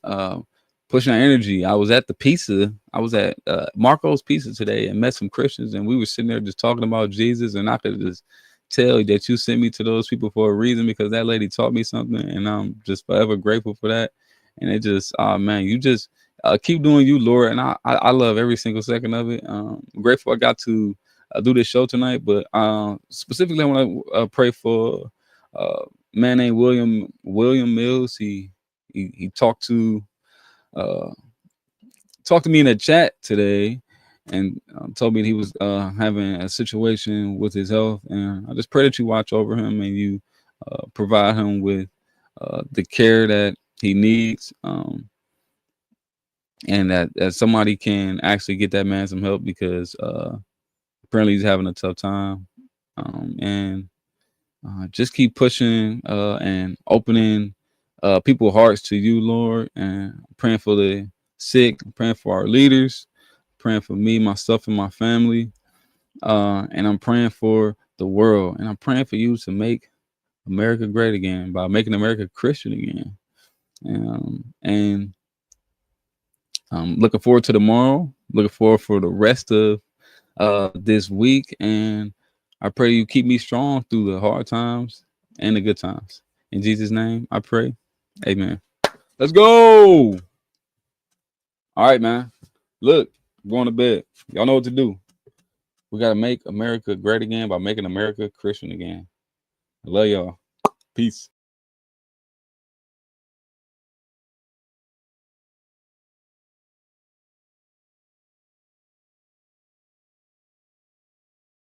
pushing our energy. I was at Marco's Pizza today and met some Christians, and we were sitting there just talking about Jesus, and I could just tell that you sent me to those people for a reason, because that lady taught me something, and I'm just forever grateful for that. And it just, man, you just keep doing you, Lord, and I love every single second of it. I'm grateful I got to do this show tonight, but specifically I want to pray for a man named William Mills. He talked to me in the chat today, and told me he was having a situation with his health, and I just pray that you watch over him and you provide him with the care that he needs, and that somebody can actually get that man some help, because apparently he's having a tough time, and just keep pushing and opening people's hearts to you, Lord, and praying for the sick, praying for our leaders, praying for me, myself, and my family, and I'm praying for the world, and I'm praying for you to make America great again by making America Christian again. And I'm looking forward to tomorrow, looking forward for the rest of this week, and I pray you keep me strong through the hard times and the good times. In Jesus' name, I pray. Amen. Let's go. All right, man. Look, I'm going to bed. Y'all know what to do. We got to make America great again by making America Christian again. I love y'all. Peace.